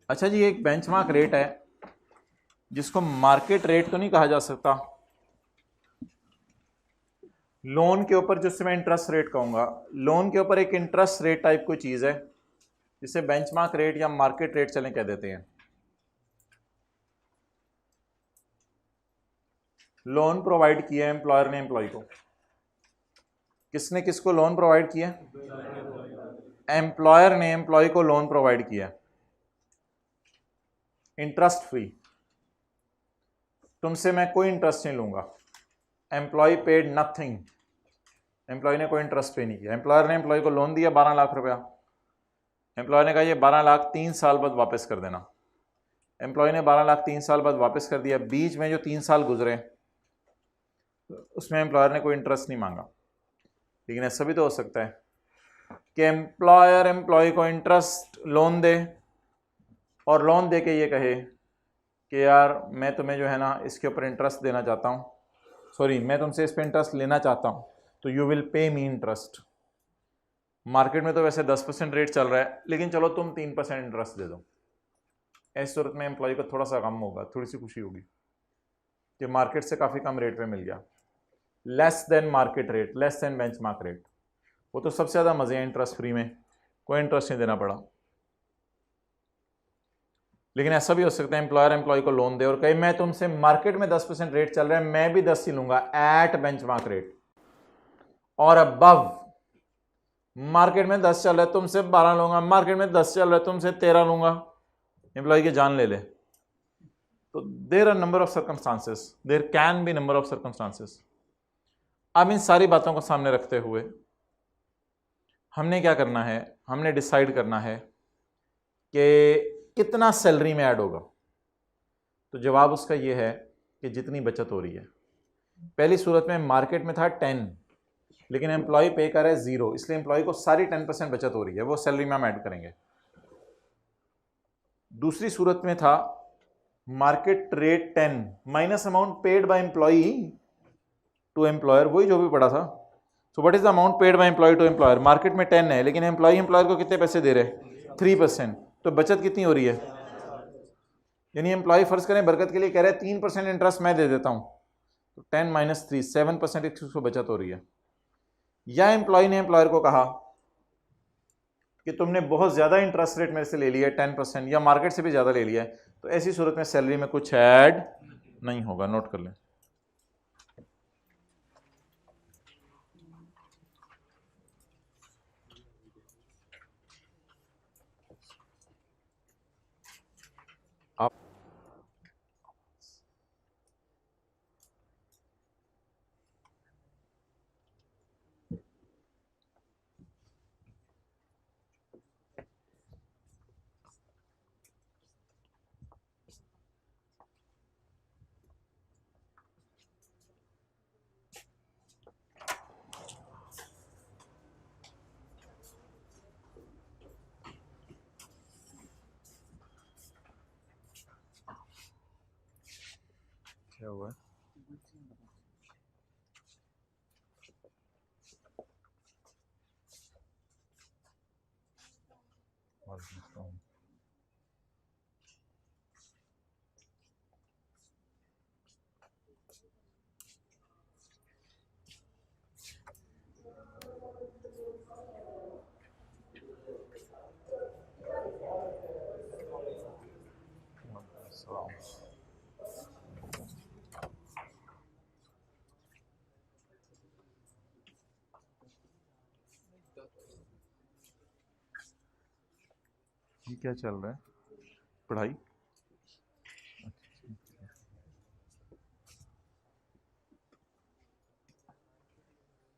अच्छा जी, एक बेंचमार्क रेट है जिसको मार्केट रेट तो नहीं कहा जा सकता, लोन के ऊपर जिससे मैं इंटरेस्ट रेट कहूंगा, लोन के ऊपर एक इंटरेस्ट रेट टाइप कोई चीज़ है जिसे बेंचमार्क रेट या मार्केट रेट चलें कह देते हैं। लोन प्रोवाइड किया है एम्प्लॉयर ने एम्प्लॉय को। किसने किसको लोन प्रोवाइड किया? एम्प्लॉयर ने एम्प्लॉय को लोन प्रोवाइड किया, इंटरेस्ट फ्री। तुमसे मैं कोई इंटरेस्ट नहीं लूंगा। एम्प्लॉय पेड नथिंग, एम्प्लॉय ने कोई इंटरेस्ट पे नहीं किया। एम्प्लॉयर ने एम्प्लॉय को लोन दिया 12 लाख रुपया। एम्प्लॉय ने कहा ये 12 लाख 3 साल बाद वापस कर देना। एम्प्लॉय ने 12 लाख 3 साल बाद वापस कर दिया। बीच में जो 3 साल गुजरे उसमें एम्प्लॉयर ने कोई इंटरेस्ट नहीं मांगा। लेकिन ऐसा भी तो हो सकता है कि एम्प्लॉयर एम्प्लॉय को इंटरेस्ट लोन दे और लोन दे के ये कहे कि यार मैं तुम्हें जो है ना इसके ऊपर इंटरेस्ट देना चाहता हूँ, सॉरी मैं तुमसे इस पर इंटरेस्ट लेना चाहता हूँ, तो you will pay me interest. Market में तो वैसे 10% रेट चल रहा है, लेकिन चलो तुम 3% इंटरेस्ट दे दो। ऐसी सूरत में एम्प्लॉय को थोड़ा सा कम होगा, थोड़ी सी खुशी होगी कि मार्केट से काफ़ी कम रेट पे मिल गया। Less than market rate, less than benchmark rate, वो तो सबसे ज़्यादा मज़े हैं इंटरेस्ट फ्री में, कोई इंटरेस्ट नहीं देना पड़ा। लेकिन ऐसा भी हो सकता है एम्प्लॉयर एम्प्लॉय को लोन दे और कहे मैं तुमसे मार्केट में 10% रेट चल रहा है, मैं भी 10 ही लूंगा एट बेंचमार्क रेट, और अबव मार्केट में 10 चल रहा है तुमसे 12 लूंगा, मार्केट में 10 चल रहा है तुमसे 13 लूंगा, एम्प्लॉय की जान ले ले। तो there are number of circumstances, there can be number of circumstances. अब इन सारी बातों को सामने रखते हुए हमने क्या करना है, हमने डिसाइड करना है कि कितना सैलरी में ऐड होगा। तो जवाब उसका यह है कि जितनी बचत हो रही है। पहली सूरत में मार्केट में था 10, लेकिन एम्प्लॉय पे कर रहा है 0, इसलिए एम्प्लॉय को सारी 10% बचत हो रही है, वो सैलरी में हम ऐड करेंगे। दूसरी सूरत में था market rate 10 minus amount paid by employee to employer, वही जो भी पड़ा था। So what is the amount paid by employee to employer? Market में 10 है, लेकिन एम्प्लॉयर को कितने पैसे दे रहे? 3%। तो बचत कितनी हो रही है? यानी एम्प्लॉय फर्ज करें बरकत के लिए कह रहे हैं 3% इंटरेस्ट मैं दे देता हूं, तो 10 माइनस 3 7% इसको बचत हो रही है। या एम्प्लॉय ने एम्प्लॉयर को कहा कि तुमने बहुत ज्यादा इंटरेस्ट रेट मेरे से ले लिया है 10%, या मार्केट से भी ज्यादा ले लिया है, तो ऐसी सूरत में सैलरी में कुछ ऐड नहीं होगा। नोट कर लें। आप क्या हुआ है? ये क्या चल रहा है? पढ़ाई?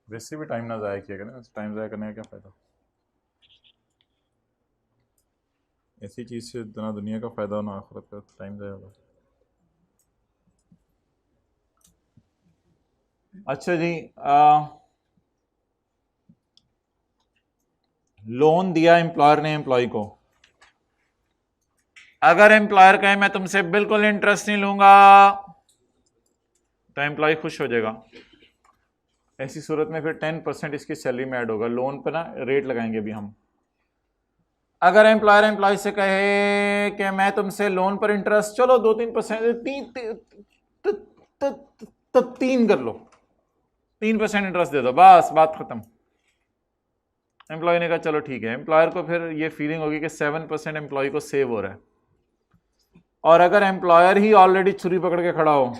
वैसे भी टाइम ना ज़ाया किया करें, टाइम ज़ाया करने का क्या फ़ायदा? ऐसी चीज़ से ना दुनिया का फ़ायदा ना आखिरत का, टाइम ज़ाया होगा। अच्छा जी, लोन दिया एम्प्लॉयर ने एम्प्लॉय को। अगर एम्प्लॉयर कहे मैं तुमसे बिल्कुल इंटरेस्ट नहीं लूंगा, तो एम्प्लॉय खुश हो जाएगा। ऐसी सूरत में फिर 10% इसकी सैलरी में ऐड होगा। लोन पे ना रेट लगाएंगे अभी हम। अगर एम्प्लॉयर एम्प्लॉय से कहे कि मैं तुमसे लोन पर इंटरेस्ट चलो 2-3%, 3 कर लो, 3% इंटरेस्ट दे दो, बस बात खत्म। एम्प्लॉय ने कहा चलो ठीक है। एम्प्लॉयर को फिर ये फीलिंग होगी कि 7% एम्प्लॉय को सेव हो रहा है। और अगर एम्प्लॉयर ही ऑलरेडी छुरी पकड़ के खड़ा हो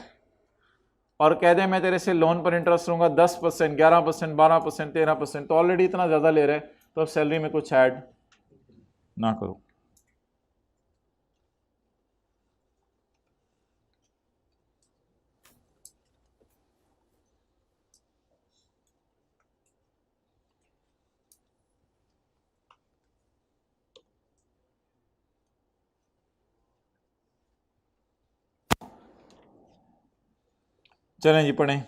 और कह दे मैं तेरे से लोन पर इंटरेस्ट लूंगा 10%, 11%, 12%, 13%, तो ऑलरेडी इतना ज्यादा ले रहे, तो अब सैलरी में कुछ ऐड ना करो। चलें जी पढ़ें।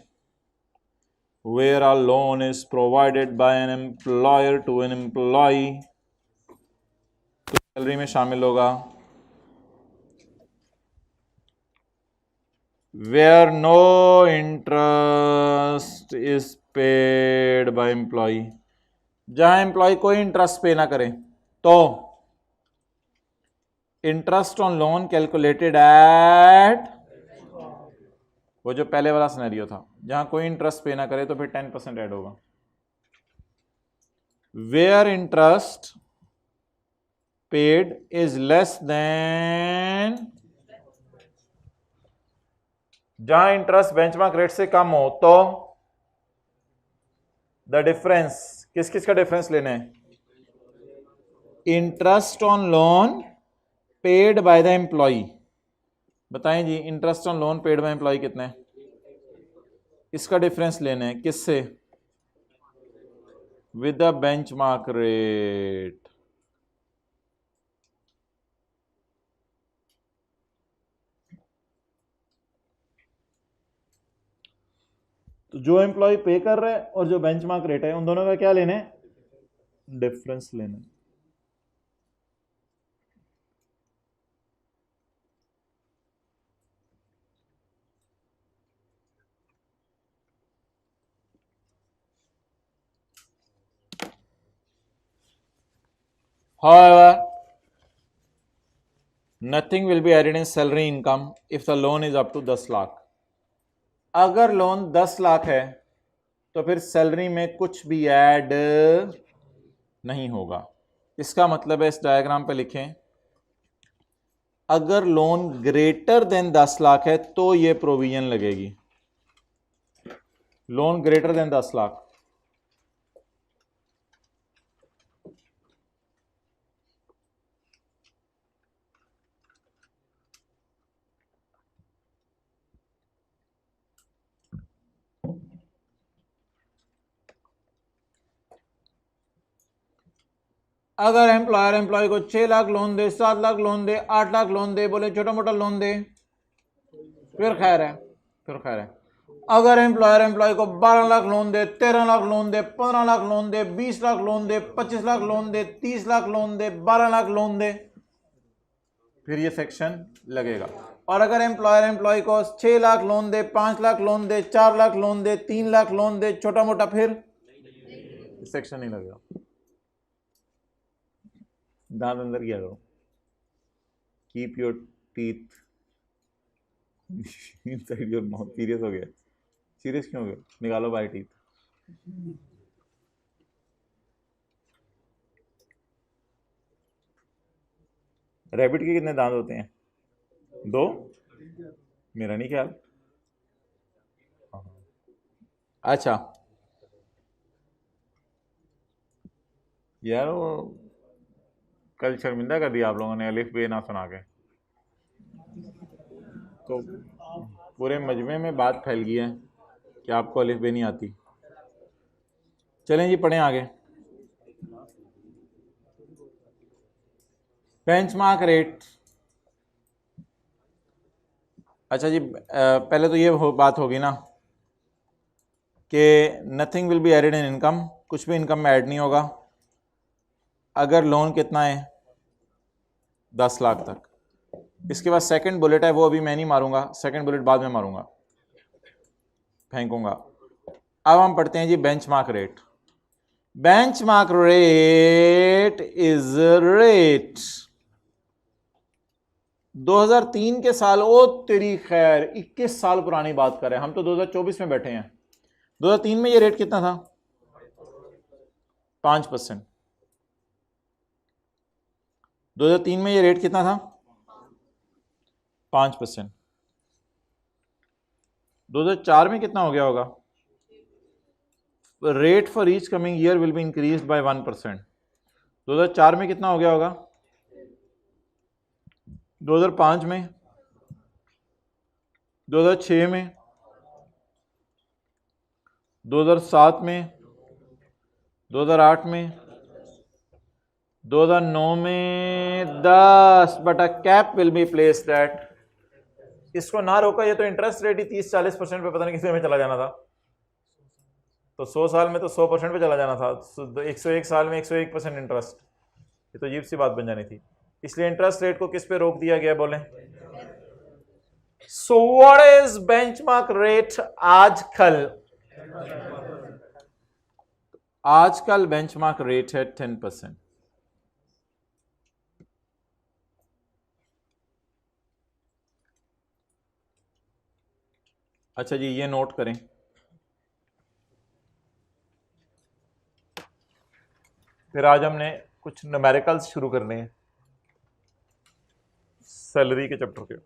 Where a loan is provided by an employer to an employee, तो सैलरी में शामिल होगा। Where no interest is paid by employee, जहां एम्प्लॉय कोई इंटरेस्ट पे ना करे, तो interest on loan calculated at, वो जो पहले वाला सिनेरियो था जहां कोई इंटरेस्ट पे ना करे, तो फिर 10% ऐड होगा। Where interest paid is less than, जहां इंटरेस्ट बेंचमार्क रेट से कम हो, तो द डिफरेंस, किस किस का डिफरेंस लेना है? Interest on loan paid by the employ. बताएं जी, interest on loan paid by employ कितना है? इसका डिफरेंस लेना है किससे? With the benchmark rate. तो जो एम्प्लॉय पे कर रहा है और जो बेंचमार्क रेट है, उन दोनों का क्या लेना है? डिफरेंस लेना है। However, nothing will be added in salary income if the loan is up to 10 lakh. अगर लोन 10 लाख है तो फिर सैलरी में कुछ भी ऐड नहीं होगा। इसका मतलब है, इस डायग्राम पे लिखें, अगर लोन ग्रेटर देन 10 लाख है तो ये प्रोविजन लगेगी। लोन ग्रेटर देन 10 लाख, अगर एम्प्लॉयर एम्प्लॉय को 6 लाख लोन दे, 7 लाख लोन दे, 8 लाख लोन दे, बोले छोटा मोटा लोन दे, फिर खैर है, फिर खैर है। अगर एम्प्लॉयर एम्प्लॉय को 12 लाख लोन दे, 13 लाख लोन दे, 15 लाख लोन दे, 20 लाख लोन दे, 25 लाख लोन दे, 30 लाख लोन दे, 12 लाख लोन दे, फिर ये सेक्शन लगेगा। और अगर एम्प्लॉयर एम्प्लॉय को 6 लाख लोन दे, 5 लाख लोन दे, 4 लाख लोन दे, 3 लाख लोन दे, छोटा मोटा, फिर सेक्शन नहीं लगेगा। दांत अंदर किया करो, keep your teeth inside your mouth. Serious हो गया? सीरियस क्यों हो गया? निकालो बाय टीथ। रैबिट के कितने दांत होते हैं? 2? मेरा नहीं ख्याल। अच्छा यार, वो कल शर्मिंदा कर दिया आप लोगों ने अलिफ बे ना सुना के। तो पूरे मजमे में बात फैल गई है कि आपको अलिफ बे नहीं आती। चलें जी, पढ़ें आगे। Benchmark rate. अच्छा जी, पहले तो ये बात होगी ना कि nothing will be added in income, कुछ भी इनकम में ऐड नहीं होगा अगर लोन कितना है, 10 लाख तक। इसके बाद सेकंड बुलेट है, वो अभी मैं नहीं मारूंगा, सेकंड बुलेट बाद में मारूंगा, फेंकूंगा। अब हम पढ़ते हैं जी benchmark rate. Benchmark rate is rate 2003 के साल, ओ तेरी खैर 21 साल पुरानी बात कर रहे हैं हम, तो 2024 में बैठे हैं। 2003 में ये रेट कितना था? 5%। 2003 में ये रेट कितना था? 5%। 2004 में कितना हो गया होगा? Rate for each coming year will be increased by 1%। 2004 में कितना हो गया होगा? 2005 में, 2006 में, 2007 में, 2008 में, 2009 में 10, but a cap will be placed at. इसको ना रोका, ये तो इंटरेस्ट रेट ही 30-40% पे पता नहीं कितने में चला जाना था। तो 100 साल में तो 100% पे चला जाना था, 101 साल में 101% इंटरेस्ट। ये तो अजीब सी बात बन जानी थी। इसलिए इंटरेस्ट रेट को किस पे रोक दिया गया, बोले? सो व्हाट इज बेंचमार्क रेट आजकल? आजकल बेंचमार्क रेट है 10%। अच्छा जी, ये नोट करें। फिर आज हमने कुछ न्यूमेरिकल्स शुरू करने हैं सैलरी के चैप्टर के।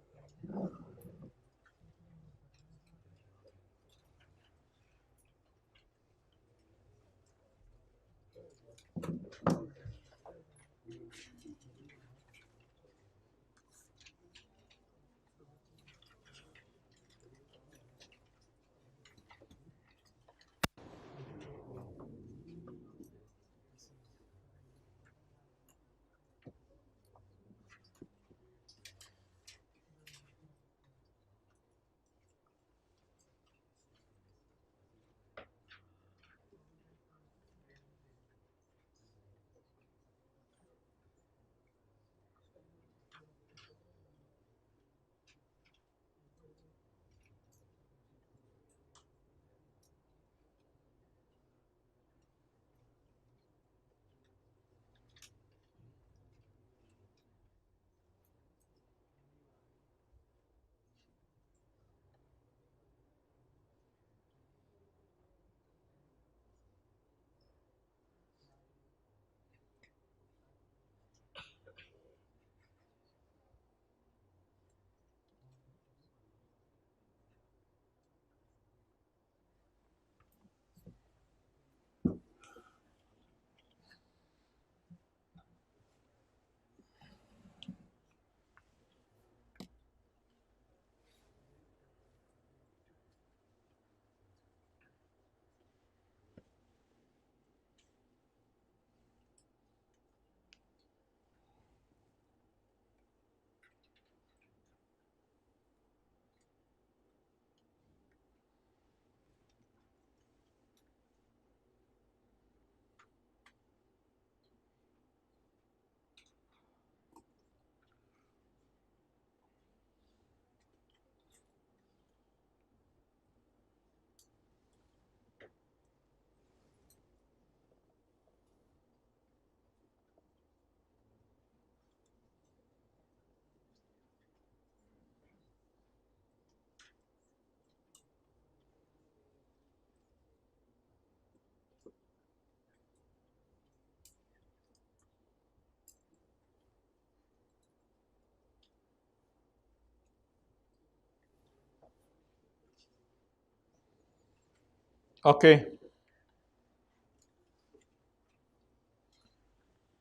ओके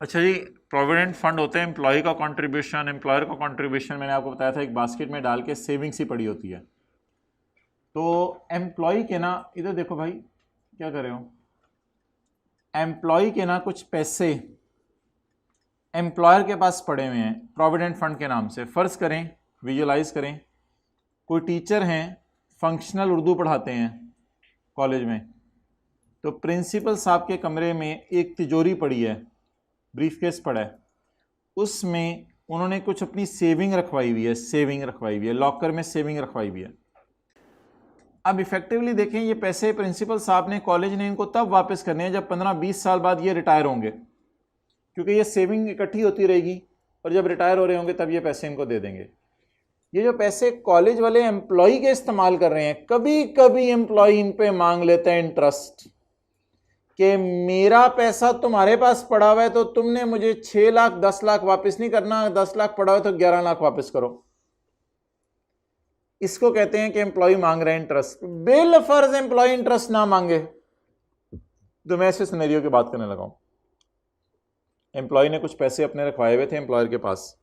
अच्छा जी, प्रोविडेंट फंड होते हैं एम्प्लॉय का कंट्रीब्यूशन, एम्प्लॉयर का कंट्रीब्यूशन मैंने आपको बताया था एक बास्केट में डाल के सेविंग्स ही पड़ी होती है। तो एम्प्लॉय के ना, इधर देखो भाई क्या कर रहे हो, एम्प्लॉय के ना कुछ पैसे एम्प्लॉयर के पास पड़े हुए हैं प्रोविडेंट फंड के नाम से। फर्ज करें, विजुलाइज करें, कोई टीचर हैं, फंक्शनल उर्दू पढ़ाते हैं कॉलेज में, तो प्रिंसिपल साहब के कमरे में एक तिजोरी पड़ी है, ब्रीफकेस पड़ा है, उसमें उन्होंने कुछ अपनी सेविंग रखवाई हुई है, सेविंग रखवाई हुई है, लॉकर में सेविंग रखवाई हुई है। अब इफेक्टिवली देखें, ये पैसे प्रिंसिपल साहब ने, कॉलेज ने इनको तब वापस करने हैं जब 15-20 साल बाद ये रिटायर होंगे, क्योंकि ये सेविंग इकट्ठी होती रहेगी और जब रिटायर हो रहे होंगे तब ये पैसे इनको दे देंगे। ये जो पैसे कॉलेज वाले एम्प्लॉय के इस्तेमाल कर रहे हैं, कभी कभी एम्प्लॉय इन पे मांग लेते हैं इंटरेस्ट, कि मेरा पैसा तुम्हारे पास पड़ा हुआ है तो तुमने मुझे 6 लाख 10 लाख वापस नहीं करना, 10 लाख पड़ा हुआ है तो 11 लाख वापस करो। इसको कहते हैं कि एम्प्लॉय मांग रहे हैं इंटरेस्ट। बिल फर्ज एम्प्लॉय इंटरेस्ट ना मांगे तो मैं ऐसे सिनेरियो की बात करने लगा हूं। एम्प्लॉय ने कुछ पैसे अपने रखवाए हुए थे एम्प्लॉयर के पास।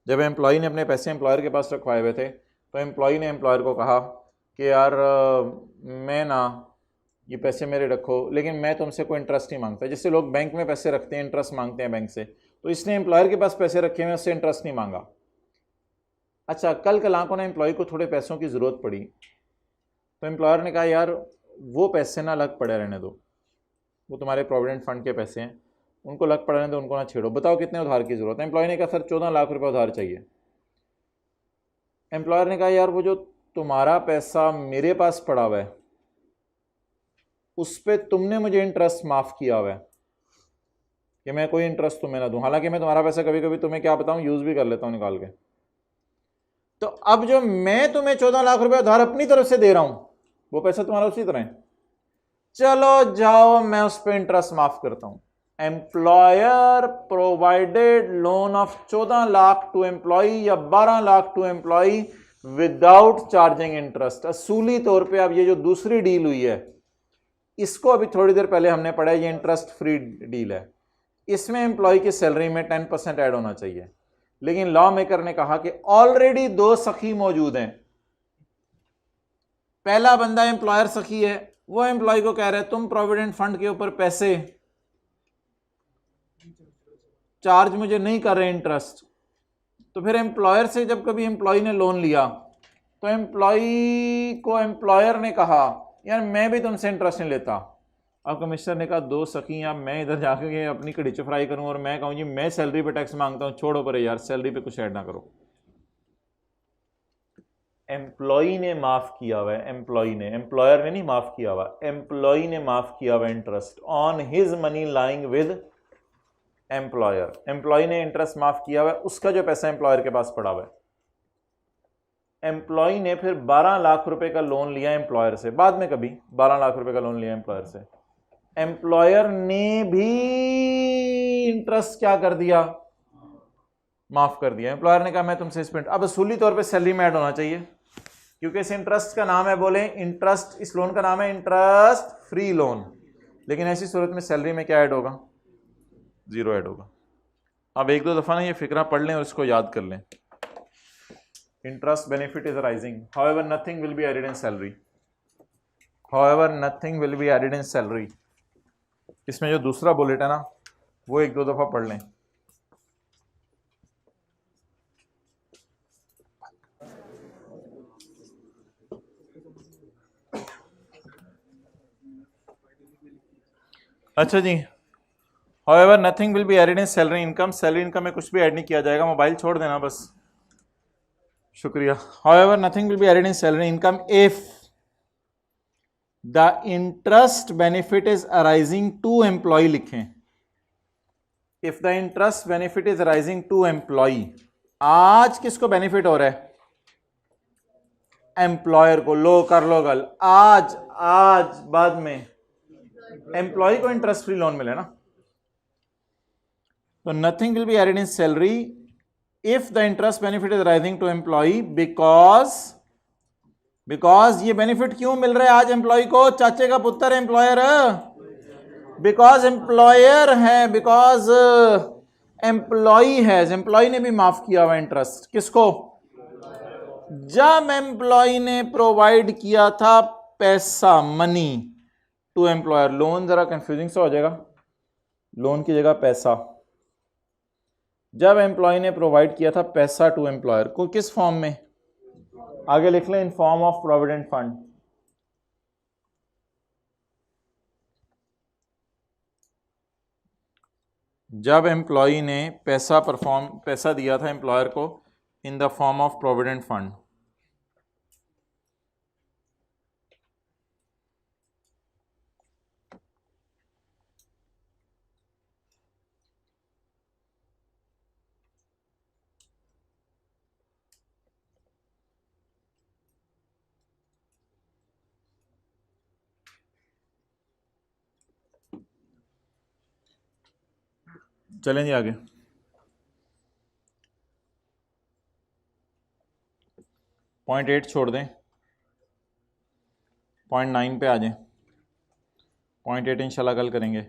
जब एम्प्लॉय ने अपने पैसे एम्प्लॉयर के पास रखवाए हुए थे तो एम्प्लॉय ने एम्प्लॉयर को कहा कि यार मैं ना, ये पैसे मेरे रखो, लेकिन मैं तुमसे कोई इंटरेस्ट नहीं मांगता। जैसे लोग बैंक में पैसे रखते हैं, इंटरेस्ट मांगते हैं बैंक से, तो इसने एम्प्लॉयर के पास पैसे रखे हुए, उससे इंटरेस्ट नहीं मांगा। अच्छा, कल कलाकों ने एम्प्लॉय को थोड़े पैसों की ज़रूरत पड़ी तो एम्प्लॉयर ने कहा यार वो पैसे ना लग पड़े रहने दो, वो तुम्हारे प्रोविडेंट फंड के पैसे हैं, उनको लग पड़े रहने दो, उनको ना छेड़ो, बताओ कितने उधार की ज़रूरत है। एम्प्लॉय ने कहा सर 14 लाख रुपये उधार चाहिए। एम्प्लॉयर ने कहा यार वो जो तुम्हारा पैसा मेरे पास पड़ा हुआ है उस पर तुमने मुझे इंटरेस्ट माफ़ किया हुआ है कि मैं कोई इंटरेस्ट तुम्हें ना दूं, हालांकि मैं तुम्हारा पैसा कभी कभी तुम्हें क्या बताऊं यूज़ भी कर लेता हूं निकाल के। तो अब जो मैं तुम्हें 14 लाख रुपए उधार अपनी तरफ से दे रहा हूं वो पैसा तुम्हारा उसी तरह है, चलो जाओ मैं उस पर इंटरेस्ट माफ करता हूं। Employer provided loan of 14 lakh to employee या 12 lakh to employee without charging interest. असूली तौर पे अब ये जो दूसरी डील हुई है इसको अभी थोड़ी देर पहले हमने पढ़ा है, ये इंटरेस्ट फ्री डील है। इसमें एम्प्लॉय की सैलरी में 10% ऐड होना चाहिए, लेकिन लॉ मेकर ने कहा कि ऑलरेडी 2 सखी मौजूद हैं। पहला बंदा एम्प्लॉयर सखी है, वो एम्प्लॉय को कह रहे हैं तुम प्रोविडेंट फंड के ऊपर पैसे चार्ज मुझे नहीं कर रहे इंटरेस्ट। तो फिर एम्प्लॉयर से जब कभी एम्प्लॉय ने लोन लिया तो एम्प्लॉय को एम्प्लॉयर ने कहा यार मैं भी तुमसे इंटरेस्ट नहीं लेता। अब कमिश्नर ने कहा 2 सखियां, मैं इधर जाके अपनी कड़ी फ्राई करूं और मैं कहूं जी मैं सैलरी पे टैक्स मांगता हूं, छोड़ो पर यार सैलरी पे कुछ ऐड ना करो। एम्प्लॉय ने माफ किया हुआ है, एम्प्लॉय ने, एम्प्लॉयर ने नहीं माफ किया हुआ, एम्प्लॉय ने माफ किया हुआ interest on his money lying with employer. Employee ने इंटरेस्ट माफ किया हुआ है उसका जो पैसा एम्प्लॉयर के पास पड़ा हुआ है। एम्प्लॉय ने फिर 12 लाख रुपए का लोन लिया एम्प्लॉयर से, बाद में कभी 12 लाख रुपए का लोन लिया एम्प्लॉयर से। एम्प्लॉयर ने भी इंटरेस्ट क्या कर दिया, माफ कर दिया। एम्प्लॉयर ने कहा मैं तुमसे स्पेंड, अब असूली तौर पे सैलरी में ऐड होना चाहिए क्योंकि इस इंटरेस्ट का नाम है, बोले इंटरेस्ट, इस लोन का नाम है इंटरेस्ट फ्री लोन, लेकिन ऐसी सूरत में सैलरी में क्या ऐड होगा, 0 ऐड होगा। अब 1-2 दफा ना ये फिक्रा पढ़ लें और इसको याद कर लें। Interest benefit is rising, however nothing will be added in salary, however nothing will be added in salary. इसमें जो दूसरा बुलेट है ना वो 1-2 दफा पढ़ लें। अच्छा जी, however nothing will be added in salary income, salary income में कुछ भी ऐड नहीं किया जाएगा, मोबाइल छोड़ देना बस, शुक्रिया। However nothing will be added in salary income if the interest benefit is arising to employ लिखें। If the interest benefit is arising to employ, आज किसको बेनिफिट हो रहा है, एम्प्लॉयर को, लो कर लो गल, आज आज बाद में एम्प्लॉय को इंटरेस्ट फ्री लोन मिले ना। तो nothing will be added in salary if the interest benefit is rising to employee because because ये बेनिफिट क्यों मिल रहा है आज एम्प्लॉय को, चाचे का पुत्र एम्प्लॉयर, बिकॉज एम्प्लॉयर है, बिकॉज एम्प्लॉय है, एम्प्लॉय ने भी माफ किया हुआ इंटरेस्ट किसको, जब एम्प्लॉय ने प्रोवाइड किया था पैसा, मनी टू एम्प्लॉयर। लोन जरा कंफ्यूजिंग सा हो जाएगा, लोन की जगह पैसा। जब एम्प्लॉय ने प्रोवाइड किया था पैसा टू एम्प्लॉयर को, किस फॉर्म में, आगे लिख लें, in form of provident fund. जब एम्प्लॉय ने पैसा दिया था एम्प्लॉयर को in the form of provident fund. चलें जी आगे, पॉइंट 8 छोड़ दें, पॉइंट 9 पे आ जाएं। पॉइंट 8 इंशाल्लाह कल करेंगे।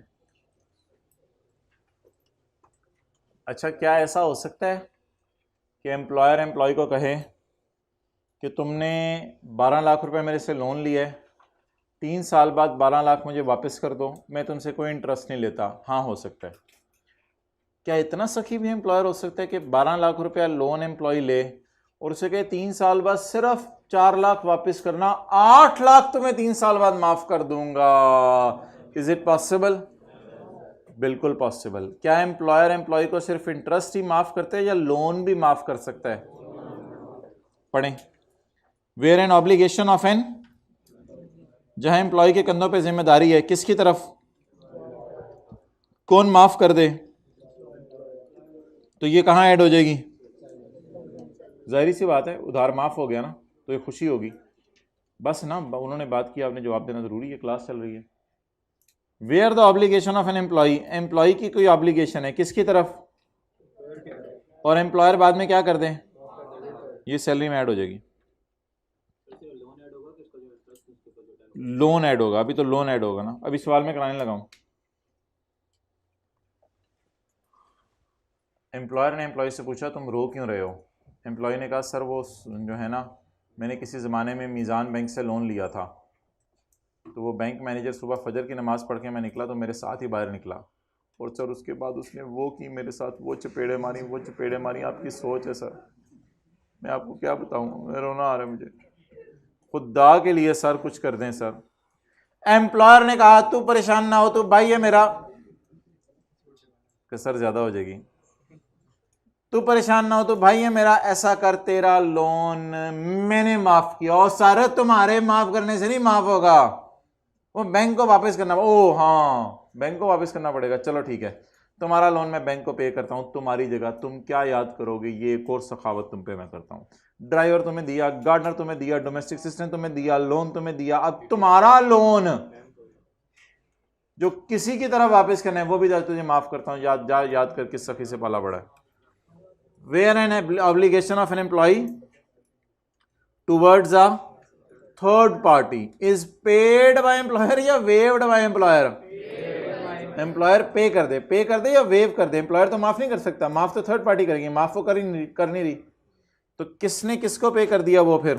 अच्छा, क्या ऐसा हो सकता है कि एम्प्लॉयर एम्प्लॉय को कहे कि तुमने 12 लाख रुपए मेरे से लोन लिया है, 3 साल बाद 12 लाख मुझे वापस कर दो, मैं तुमसे कोई इंटरेस्ट नहीं लेता। हाँ, हो सकता है। क्या इतना सखी भी एम्प्लॉयर हो सकता है कि 12 लाख रुपया लोन एम्प्लॉय ले और उसे कहे 3 साल बाद सिर्फ 4 लाख वापस करना, 8 लाख तुम्हें 3 साल बाद माफ कर दूंगा। Is it possible? बिल्कुल पॉसिबल। क्या एम्प्लॉयर एम्प्लॉय को सिर्फ इंटरेस्ट ही माफ करते हैं या लोन भी माफ कर सकता है? पढ़ें, where an obligation of an, जहां एम्प्लॉय के कंधों पे जिम्मेदारी है, किसकी तरफ, कौन माफ कर दे, तो ये कहां ऐड हो जाएगी? जाहिर सी बात है, उधार माफ हो गया ना तो ये खुशी होगी। बस ना, उन्होंने बात की, आपने जवाब देना जरूरी है, क्लास चल रही है। Where the obligation of an employee, employee की कोई ऑब्लिगेशन है किसकी तरफ, और एम्प्लॉयर बाद में क्या कर दें, ये सैलरी में ऐड हो जाएगी। लोन ऐड होगा, अभी तो लोन ऐड होगा ना, अभी सवाल में कराने लगा हूं। एम्प्लॉयर ने एम्प्लॉय से पूछा तुम रो क्यों रहे हो? एम्प्लॉय ने कहा सर वो जो है ना, मैंने किसी ज़माने में मीज़ान बैंक से लोन लिया था, तो वो बैंक मैनेजर सुबह फजर की नमाज़ पढ़ के मैं निकला तो मेरे साथ ही बाहर निकला, और सर उसके बाद उसने वो की मेरे साथ, वो चपेड़े मारी। आपकी सोच है सर, मैं आपको क्या बताऊँ, मैं रोना आ रहा है मुझे। खुदा के लिए सर कुछ कर दें सर। एम्प्लॉयर ने कहा तू परेशान ना हो, तू भाई है मेरा, कि सर ज़्यादा हो जाएगी, तू परेशान ना हो, तो भाई है मेरा, ऐसा कर तेरा लोन मैंने माफ किया, और सर तुम्हारे माफ करने से नहीं माफ होगा, वो बैंक को वापस करना। ओ हाँ, बैंक को वापस करना पड़ेगा, चलो ठीक है, तुम्हारा लोन मैं बैंक को पे करता हूं, तुम्हारी जगह तुम क्या याद करोगे, ये एक और सखावत तुम पे मैं करता हूं। ड्राइवर तुम्हें दिया, गार्डनर तुम्हें दिया, डोमेस्टिक असिस्टेंट तुम्हें दिया, लोन तुम्हें दिया, अब तुम्हारा लोन जो किसी की तरफ वापस करना है वो भी तुझे माफ करता हूं, याद कर किस सखी से पाला पड़ा है। Where an obligation of an employee towards a third party is paid by employer या waived by employer? एम्प्लॉयर पे कर दे या वेव कर दे, एम्प्लॉयर तो माफ नहीं कर सकता, माफ तो थर्ड पार्टी करेगी, माफ वो कर नहीं रही, तो किसने किसको पे कर दिया वो, फिर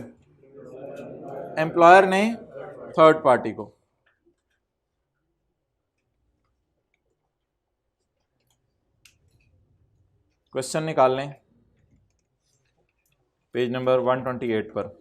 एम्प्लॉयर ने थर्ड पार्टी को। क्वेश्चन निकाल लें पेज नंबर 128 पर।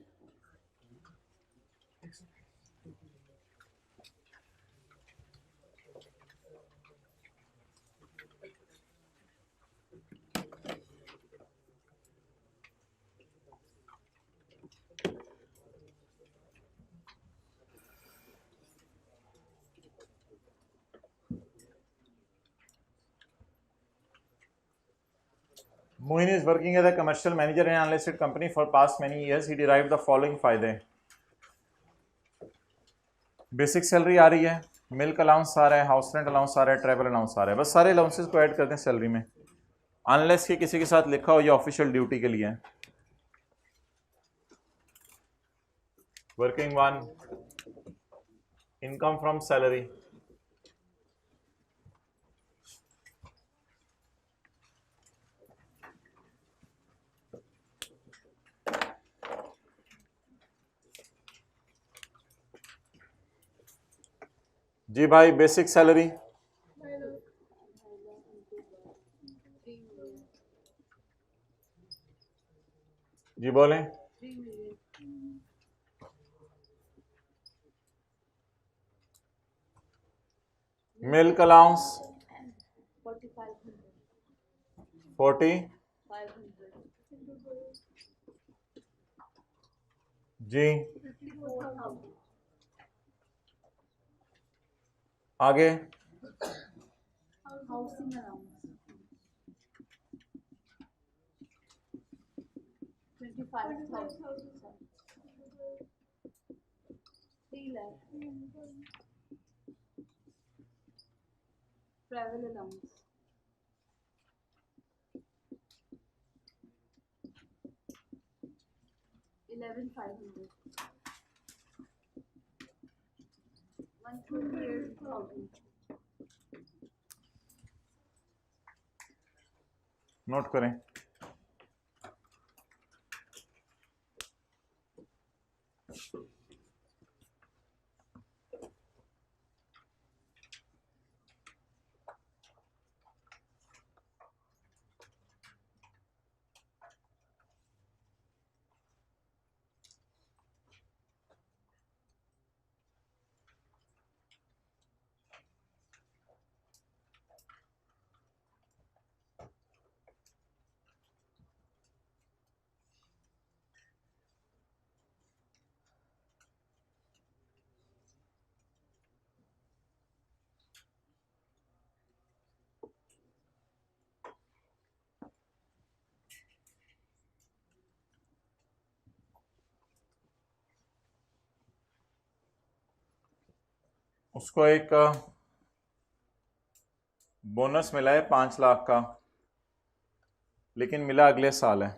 Mohin is working as a commercial manager in an unlisted company for past many years. He derived the following फायदे। बेसिक सैलरी आ रही है, मिल्क अलाउंस आ रहा है, हाउस रेंट अलाउंस आ रहा है, ट्रैवल अलाउंस आ रहा है, बस सारे अलाउंसेस को ऐड करते हैं सैलरी में, अनलेस कि किसी के साथ लिखा हो या ऑफिशियल ड्यूटी के लिए है। Working one, income from salary. जी भाई, बेसिक सैलरी। जी बोलें। Milk allowance 40। जी आगे। Housing allowance 25,000, 3 lakh, travel allowance 11,500, 128,000, note करें। उसको एक बोनस मिला है 5 लाख का, लेकिन मिला अगले साल है।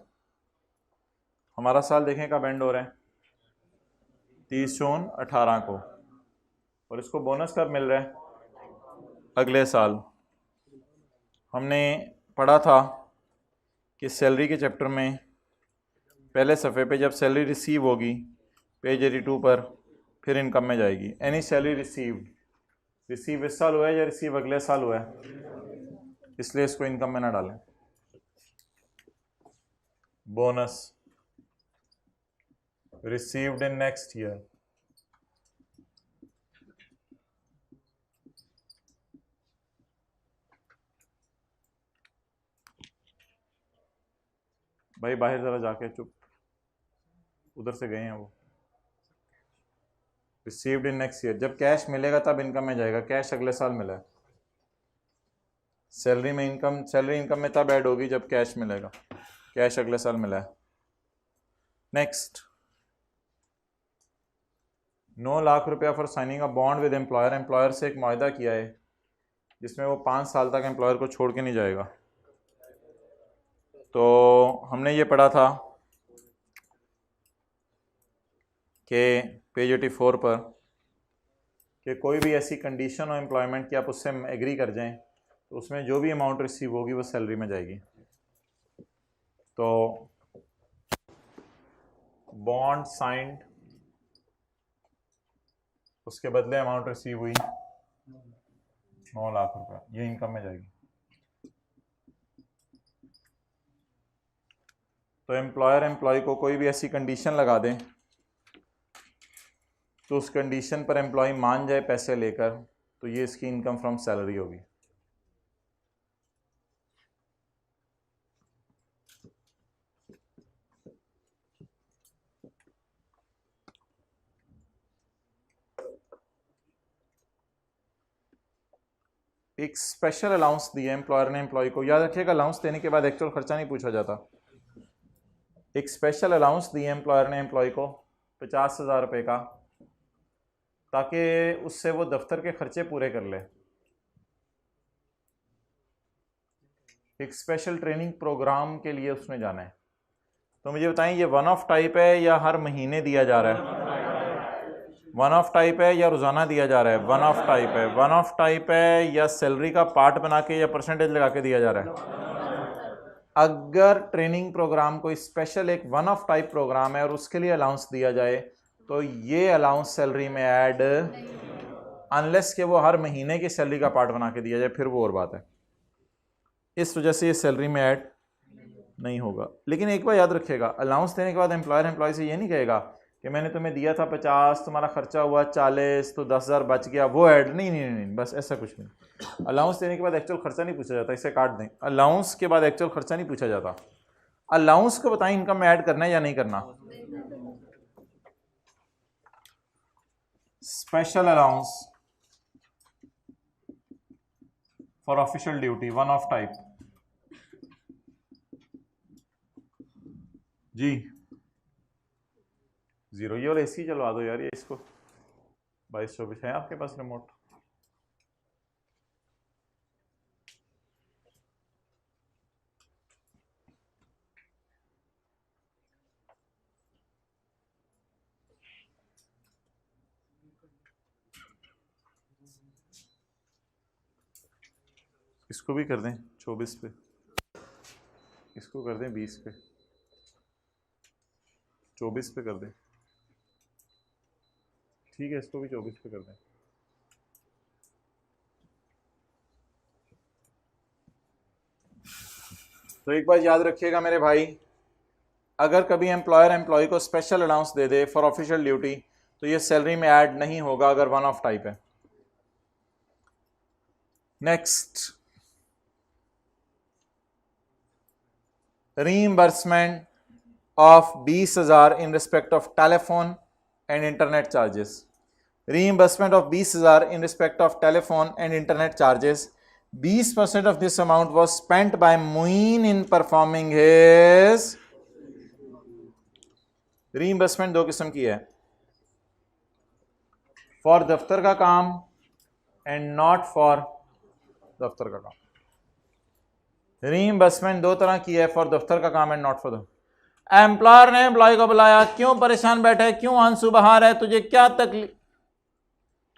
हमारा साल देखें कब एंड हो रहा है, 30 जून 18 को, और इसको बोनस कब मिल रहा है, अगले साल। हमने पढ़ा था कि सैलरी के चैप्टर में पहले सफ़े पे जब सैलरी रिसीव होगी पेज 82 पर, फिर इनकम में जाएगी। एनी सैलरी रिसीव्ड, रिसीव इस साल हुआ है या रिसीव अगले साल हुआ है, इसलिए इसको इनकम में ना डालें। Bonus received in next year, भाई बाहर ज़रा जाके चुप, उधर से गए हैं वो। रिसीव्ड इन नेक्स्ट ईयर, जब कैश मिलेगा तब इनकम में जाएगा, कैश अगले साल मिला है। सैलरी में इनकम, सैलरी इनकम में तब ऐड होगी जब कैश मिलेगा, कैश अगले साल मिला है। नेक्स्ट, 9 लाख रुपया for signing a bond with employer. Employer से एक मुआहदा किया है जिसमें वो 5 साल तक एम्प्लॉयर को छोड़ के नहीं जाएगा। तो हमने ये पढ़ा था कि पेज 84 पर कि कोई भी ऐसी कंडीशन हो एम्प्लॉयमेंट कि आप उससे एग्री कर जाएं, तो उसमें जो भी अमाउंट रिसीव होगी वो सैलरी में जाएगी। तो बॉन्ड साइंड, उसके बदले अमाउंट रिसीव हुई 9 लाख रुपया, ये इनकम में जाएगी। तो एम्प्लॉयर एम्प्लॉय को कोई भी ऐसी कंडीशन लगा दें तो उस कंडीशन पर एम्प्लॉय मान जाए पैसे लेकर, तो ये इसकी इनकम फ्रॉम सैलरी होगी। एक स्पेशल अलाउंस दिया एम्प्लॉयर ने एम्प्लॉय को, याद रखिएगा अलाउंस देने के बाद एक्चुअल खर्चा नहीं पूछा जाता। एक स्पेशल अलाउंस दिया एम्प्लॉयर ने एम्प्लॉय को 50,000 रुपये का, ताकि उससे वो दफ्तर के खर्चे पूरे कर ले। एक स्पेशल ट्रेनिंग प्रोग्राम के लिए उसने जाना है। तो मुझे बताएं ये वन ऑफ टाइप है या हर महीने दिया जा रहा है, वन ऑफ टाइप है या रोज़ाना दिया जा रहा है? वन ऑफ टाइप है। वन ऑफ टाइप है या सैलरी का पार्ट बना के या परसेंटेज लगा के दिया जा रहा है? अगर ट्रेनिंग प्रोग्राम कोई स्पेशल एक वन ऑफ टाइप प्रोग्राम है और उसके लिए अलाउंस दिया जाए तो ये अलाउंस सैलरी में ऐड, अनलेस कि वो हर महीने की सैलरी का पार्ट बना के दिया जाए, फिर वो और बात है। इस वजह से ये सैलरी में ऐड नहीं होगा। लेकिन एक बार याद रखिएगा, अलाउंस देने के बाद एम्प्लॉयर एम्प्लॉय से ये नहीं कहेगा कि मैंने तुम्हें दिया था 50, तुम्हारा खर्चा हुआ 40 तो 10,000 बच गया, वो ऐड नहीं, नहीं नहीं नहीं, बस ऐसा कुछ नहीं। अलाउंस देने के बाद एक्चुअल खर्चा नहीं पूछा जाता, इसे काट दें। अलाउंस के बाद एक्चुअल खर्चा नहीं पूछा जाता। अलाउंस को बताएं इनकम में ऐड करना है या नहीं करना। Special allowance for official duty, one off type. जी 0, ये वाला एसी चलवा दो यार, ये इसको 22-24 है आपके पास रिमोट? इसको भी कर दें 24 पे, इसको कर दें 20 पे, 24 पे कर दें, ठीक है, इसको भी 24 पे कर दें। तो एक बात याद रखिएगा मेरे भाई, अगर कभी एम्प्लॉयर एम्प्लॉय को special allowance they they for official duty तो ये सैलरी में ऐड नहीं होगा अगर वन ऑफ टाइप है। Next, reimbursement of 20,000 in respect of telephone and internet charges. Reimbursement of 20,000 in respect of telephone and internet charges. 20% of this amount was spent by Muin in performing his reimbursement। दो किस्म की है, for दफ्तर का काम and not for दफ्तर का काम। रीइंबर्समेंट दो तरह की है, फॉर दफ्तर का काम एंड नॉट फॉर दफ्तर। एम्प्लॉयर ने एम्प्लॉय को बुलाया, क्यों परेशान बैठा है, क्यों आंसू बहा रहा है, तुझे क्या तकलीफ,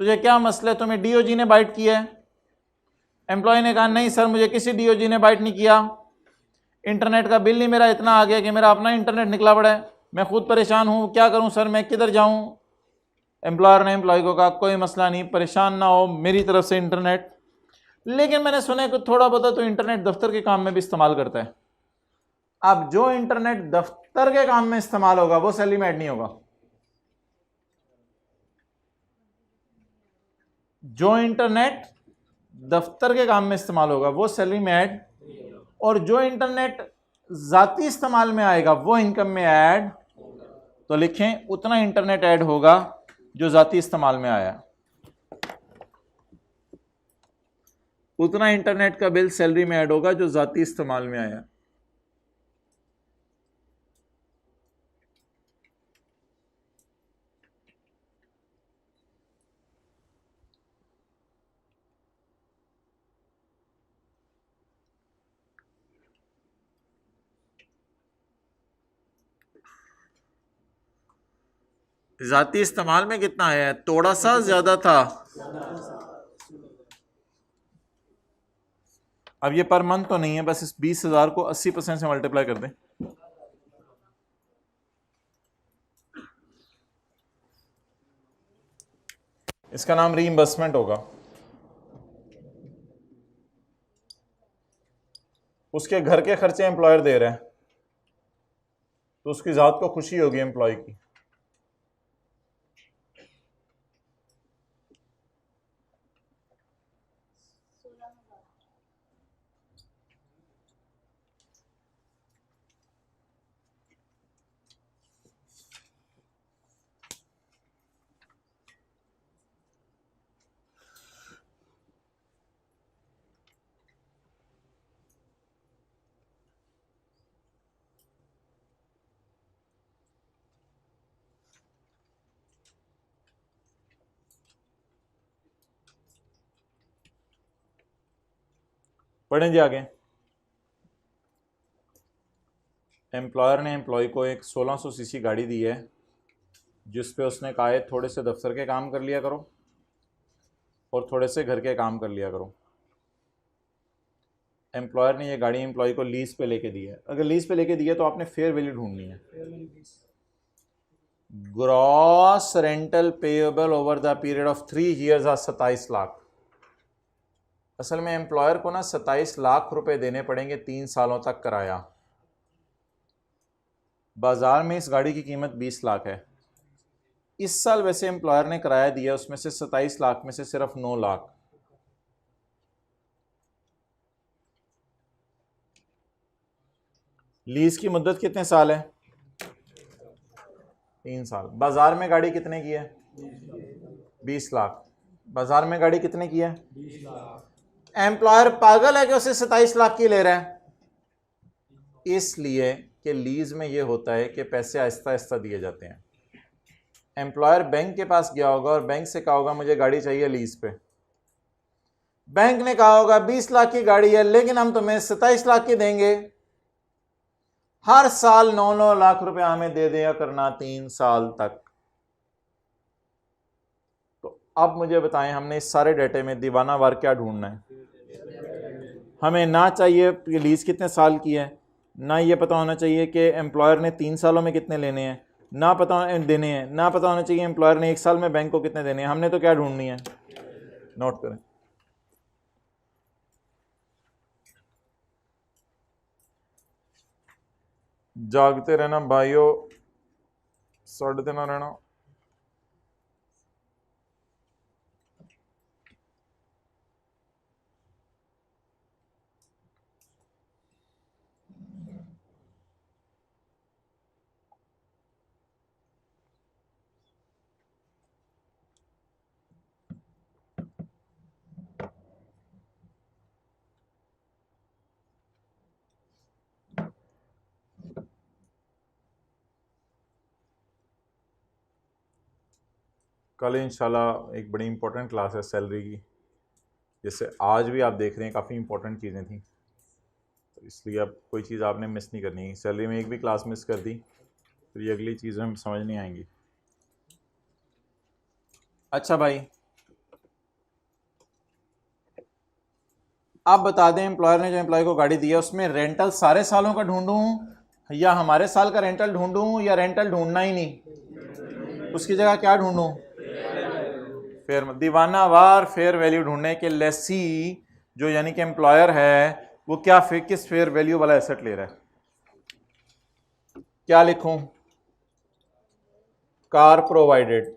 तुझे क्या मसला है, तुम्हें डीओजी ने बाइट किया है? एम्प्लॉय ने कहा नहीं सर, मुझे किसी डीओजी ने बाइट नहीं किया, इंटरनेट का बिल ही मेरा इतना आ गया कि मेरा अपना इंटरनेट निकला पड़ा है, मैं खुद परेशान हूँ, क्या करूँ सर, मैं किधर जाऊँ? एम्प्लॉयर ने एम्प्लॉय को कहा कोई मसला नहीं, परेशान ना हो, मेरी तरफ से इंटरनेट, लेकिन मैंने सुना है कि थोड़ा बहुत तो इंटरनेट दफ्तर के काम में भी इस्तेमाल करता है। अब जो इंटरनेट दफ्तर के काम में इस्तेमाल होगा वो सैलरी में ऐड नहीं होगा। जो इंटरनेट दफ्तर के काम में इस्तेमाल होगा वो सैलरी में ऐड, और जो इंटरनेट जाती इस्तेमाल में आएगा वो इनकम में ऐड। तो लिखें उतना इंटरनेट ऐड होगा जो जाती इस्तेमाल में आया, उतना इंटरनेट का बिल सैलरी में ऐड होगा जो जाती इस्तेमाल में आया। जाती इस्तेमाल में कितना है, थोड़ा सा ज्यादा था। अब ये पर मंथ तो नहीं है, बस इस 20,000 को 80% से मल्टीप्लाई कर दें। इसका नाम रीइंबर्समेंट होगा। उसके घर के खर्चे एम्प्लॉयर दे रहे हैं तो उसकी जात को खुशी होगी एम्प्लॉय की। पढ़ें जी आगे। एम्प्लॉयर ने एम्प्लॉय को एक 1600 सीसी गाड़ी दी है जिस पे उसने कहा है थोड़े से दफ्तर के काम कर लिया करो और थोड़े से घर के काम कर लिया करो। एम्प्लॉयर ने ये गाड़ी एम्प्लॉय को लीज पे लेके दी है। अगर लीज पे लेके दी है तो आपने फेयर वैल्यू ढूंढनी है। Gross rental payable over the period of 3 years 27 lakh. असल में एम्प्लॉयर को ना 27 लाख रुपए देने पड़ेंगे 3 सालों तक किराया। बाजार में इस गाड़ी की कीमत 20 लाख है। इस साल वैसे एम्प्लॉयर ने किराया दिया उसमें से 27 लाख में से सिर्फ 9 लाख। लीज की मुद्दत कितने साल है? 3 साल। बाजार में गाड़ी कितने की है? 20 लाख। बाजार में गाड़ी कितने की है? 20 लाख। एम्प्लॉयर पागल है कि उसे 27 लाख की ले रहा है? इसलिए कि लीज में यह होता है कि पैसे आहिस्ता आहिस्ता दिए जाते हैं। एम्प्लॉयर बैंक के पास गया होगा और बैंक से कहा होगा मुझे गाड़ी चाहिए लीज पे। बैंक ने कहा होगा 20 लाख की गाड़ी है लेकिन हम तुम्हें 27 लाख की देंगे। हर साल 9-9 लाख रुपए हमें दे दिया करना 3 साल तक। तो अब मुझे बताएं हमने इस सारे डेटे में दीवाना वार क्या ढूंढना है? हमें ना चाहिए कि लीज कितने साल की है, ना ये पता होना चाहिए कि एम्प्लॉयर ने 3 सालों में कितने लेने हैं, ना पता देने हैं, ना पता होना चाहिए एम्प्लॉयर ने 1 साल में बैंक को कितने देने हैं। हमने तो क्या ढूंढनी है? नोट करें। जागते रहना भाइयों, सड़ते ना रहना। कल इंशाल्लाह एक बड़ी इंपॉर्टेंट क्लास है सैलरी की, जैसे आज भी आप देख रहे हैं काफ़ी इंपॉर्टेंट चीज़ें थी, तो इसलिए अब कोई चीज़ आपने मिस नहीं करनी है। सैलरी में एक भी क्लास मिस कर दी तो ये अगली चीज़ें हम समझ नहीं आएंगी। अच्छा भाई, आप बता दें एम्प्लॉयर ने जो एम्प्लॉय को गाड़ी दी है उसमें रेंटल सारे सालों का ढूंढूं या हमारे साल का रेंटल ढूंढूं या रेंटल ढूंढना ही नहीं, उसकी जगह क्या ढूंढूं? फेयर। दीवाना वार फेयर वैल्यू ढूंढने के लेसी जो यानी कि एम्प्लॉयर है वो क्या किस फेयर वैल्यू वाला एसेट ले रहा है? क्या लिखूं? Car provided.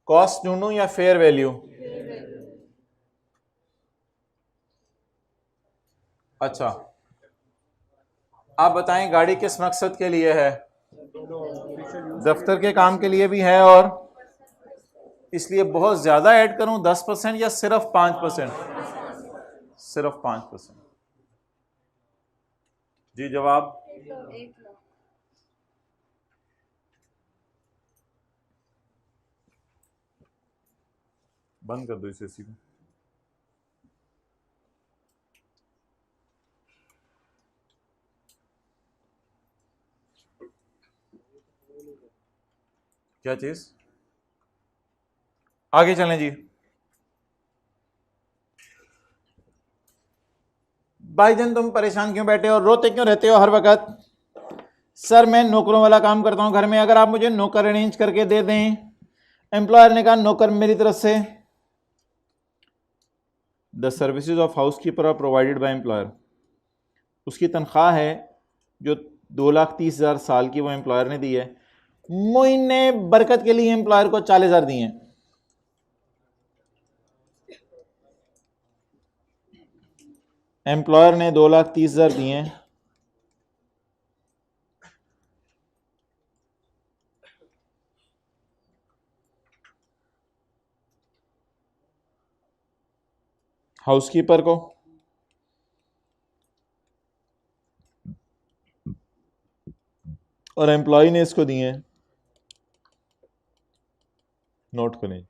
कॉस्ट ढूंढूं या फेयर वैल्यू? अच्छा, आप बताएं गाड़ी किस मकसद के लिए है? दफ्तर के काम के लिए भी है, और इसलिए बहुत ज्यादा ऐड करूं 10% या सिर्फ 5%? सिर्फ 5%। जी जवाब? 1 लाख। बंद कर दो इसे सीधे। क्या चीज? आगे चलें जी। भाईजान तुम परेशान क्यों बैठे हो, रोते क्यों रहते हो हर वक्त? सर मैं नौकरों वाला काम करता हूं घर में, अगर आप मुझे नौकर अरेंज करके दे दें। एम्प्लॉयर ने कहा नौकर मेरी तरफ से। The services of house keeper are provided by employer. उसकी तनख्वाह है जो 2,30,000 साल की वो एम्प्लॉयर ने दी है। मोइन ने बरकत के लिए एम्प्लॉयर को 40,000 दिए हैं। एम्प्लॉयर ने 2,30,000 दिए हैं। हाउसकीपर को, और एम्प्लॉय ने इसको दिए हैं। नोट करें।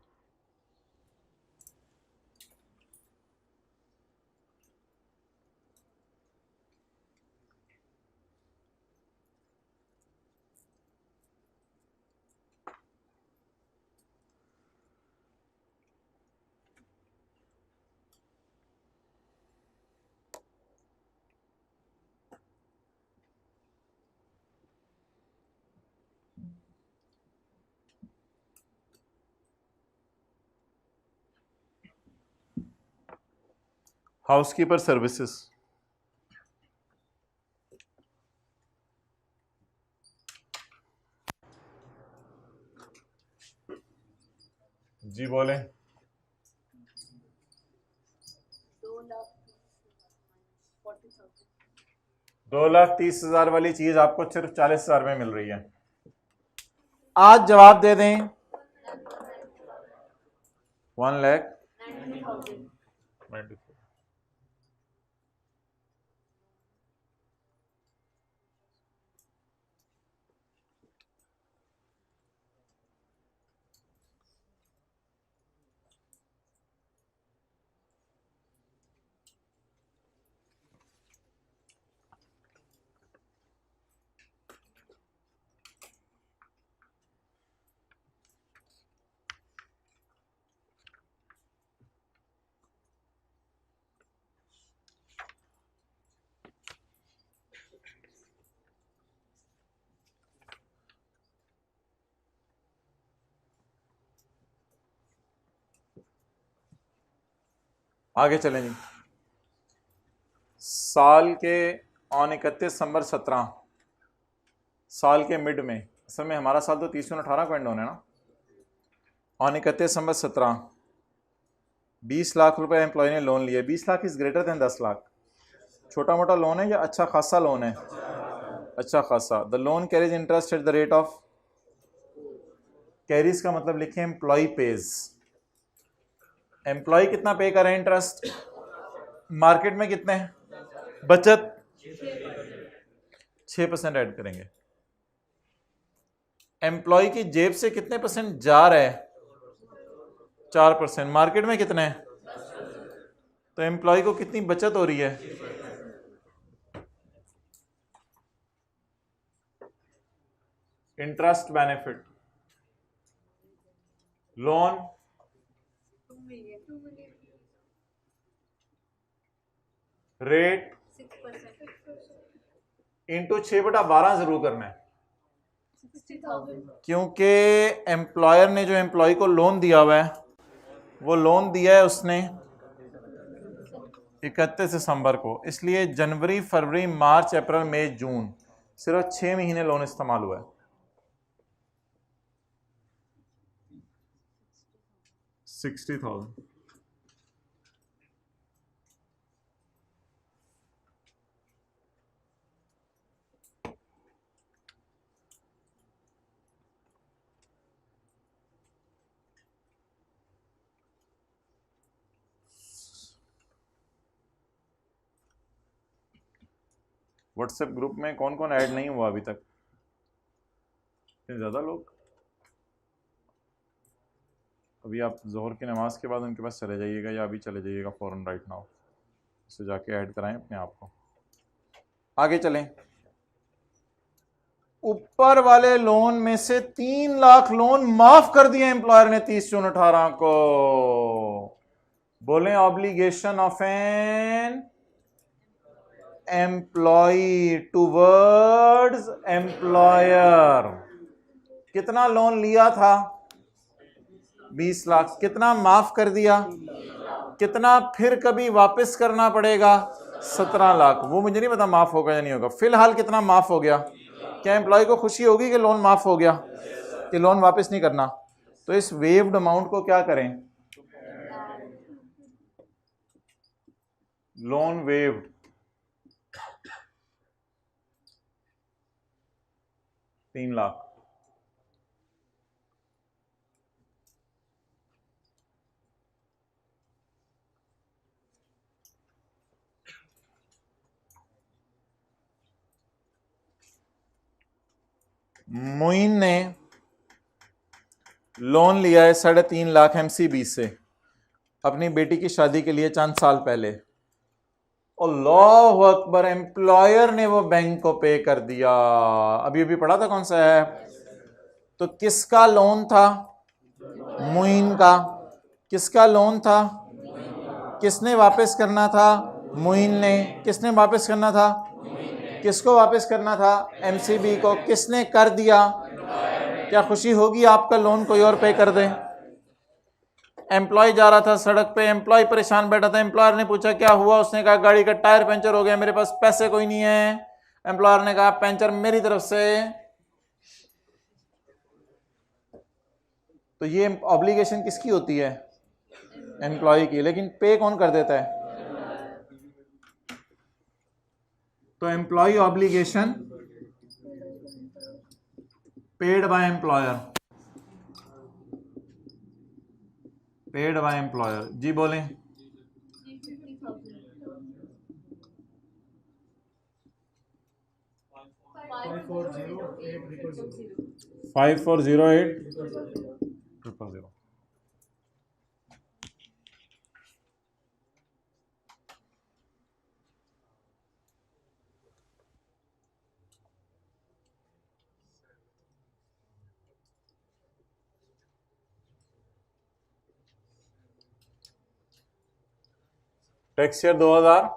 हाउसकीपर सर्विसेज, जी बोलें। 2,30,000 वाली चीज आपको सिर्फ 40,000 में मिल रही है। आज जवाब दे दें। 1,90,000। आगे चलें जी। साल के ऑन 31 दिसंबर 17 साल के मिड में, असल में हमारा साल तो 30/6 को एंड होना है ना। ऑन 31 दिसंबर 17 20 लाख रुपए एम्प्लॉय ने लोन लिया। 20 lakh is greater than 10 lakh. छोटा मोटा लोन है या अच्छा खासा लोन है? अच्छा खासा। The loan carries interest at the rate of, carries का मतलब लिखे एम्प्लॉय पेज। एम्प्लॉय कितना पे कर रहे हैं इंटरेस्ट? मार्केट में कितने? बचत 6% ऐड करेंगे। एम्प्लॉय की जेब से कितने परसेंट जा रहे हैं? 4%। मार्केट में कितने? तो एम्प्लॉय को कितनी बचत हो रही है? Interest benefit, loan 2 million rate 6% into 6/12 जरूर करना है, 60,000 क्योंकि एम्प्लॉयर ने जो एम्प्लॉय को लोन दिया हुआ है वो लोन दिया है उसने 31 दिसंबर को, इसलिए जनवरी, फरवरी, मार्च, अप्रैल, मई, जून सिर्फ 6 महीने लोन इस्तेमाल हुआ है। 60,000। व्हाट्सएप ग्रुप में कौन कौन ऐड नहीं हुआ अभी तक? इतने ज़्यादा लोग। अभी आप जोहर की नमाज के बाद उनके पास चले जाइएगा या अभी चले जाइएगा फ़ौरन राइट नाउ, इससे जाके ऐड कराएं अपने आप को। आगे चलें। ऊपर वाले लोन में से 3 लाख लोन माफ कर दिए एम्प्लॉयर ने 30/6/18 को। बोलें obligation of an employee towards employer. कितना लोन लिया था? 20 लाख। कितना माफ कर दिया? कितना फिर कभी वापस करना पड़ेगा? 17 लाख। वो मुझे नहीं पता माफ होगा या नहीं होगा। फिलहाल कितना माफ हो गया? क्या एम्प्लॉय को खुशी होगी कि लोन माफ हो गया, कि लोन वापस नहीं करना? तो इस वेव्ड अमाउंट को क्या करें? Loan waived, $3 lakh. मोइन ने लोन लिया है 3.5 लाख MCB से अपनी बेटी की शादी के लिए चंद साल पहले। अल्लाहु अकबर, एम्प्लॉयर ने वो बैंक को पे कर दिया। अभी अभी पढ़ा था कौन सा है? तो किसका लोन था? मोइन का। किसका लोन था? किसने वापस करना था? मोइन ने। किसने वापस करना था? किसको वापस करना था? MCB को। किसने कर दिया? क्या खुशी होगी आपका लोन कोई और पे कर दे? एम्प्लॉय जा रहा था सड़क पे, एम्प्लॉय परेशान बैठा था, एम्प्लॉयर ने पूछा क्या हुआ, उसने कहा गाड़ी का टायर पंचर हो गया, मेरे पास पैसे कोई नहीं है। एम्प्लॉयर ने कहा पंचर मेरी तरफ से। तो ये ऑब्लिगेशन किसकी होती है? एम्प्लॉय की। लेकिन पे कौन कर देता है? तो employ obligation paid by employer, paid by employer. जी बोलें। 540800। टैक्स ईयर 2000,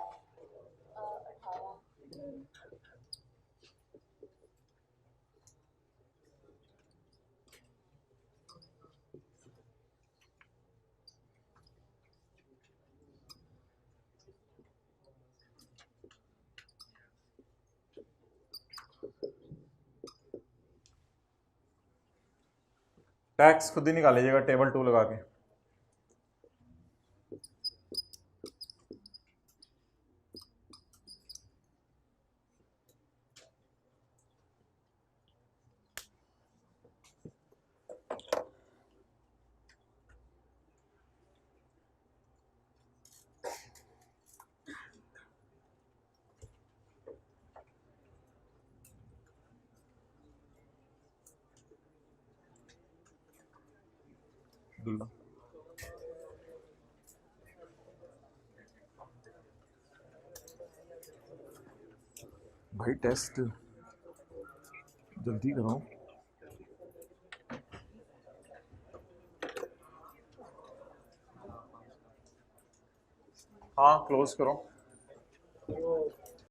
टैक्स खुद ही निकाल लीजिएगा टेबल 2 लगा के। भाई टेस्ट जल्दी करो। हाँ क्लोज करो।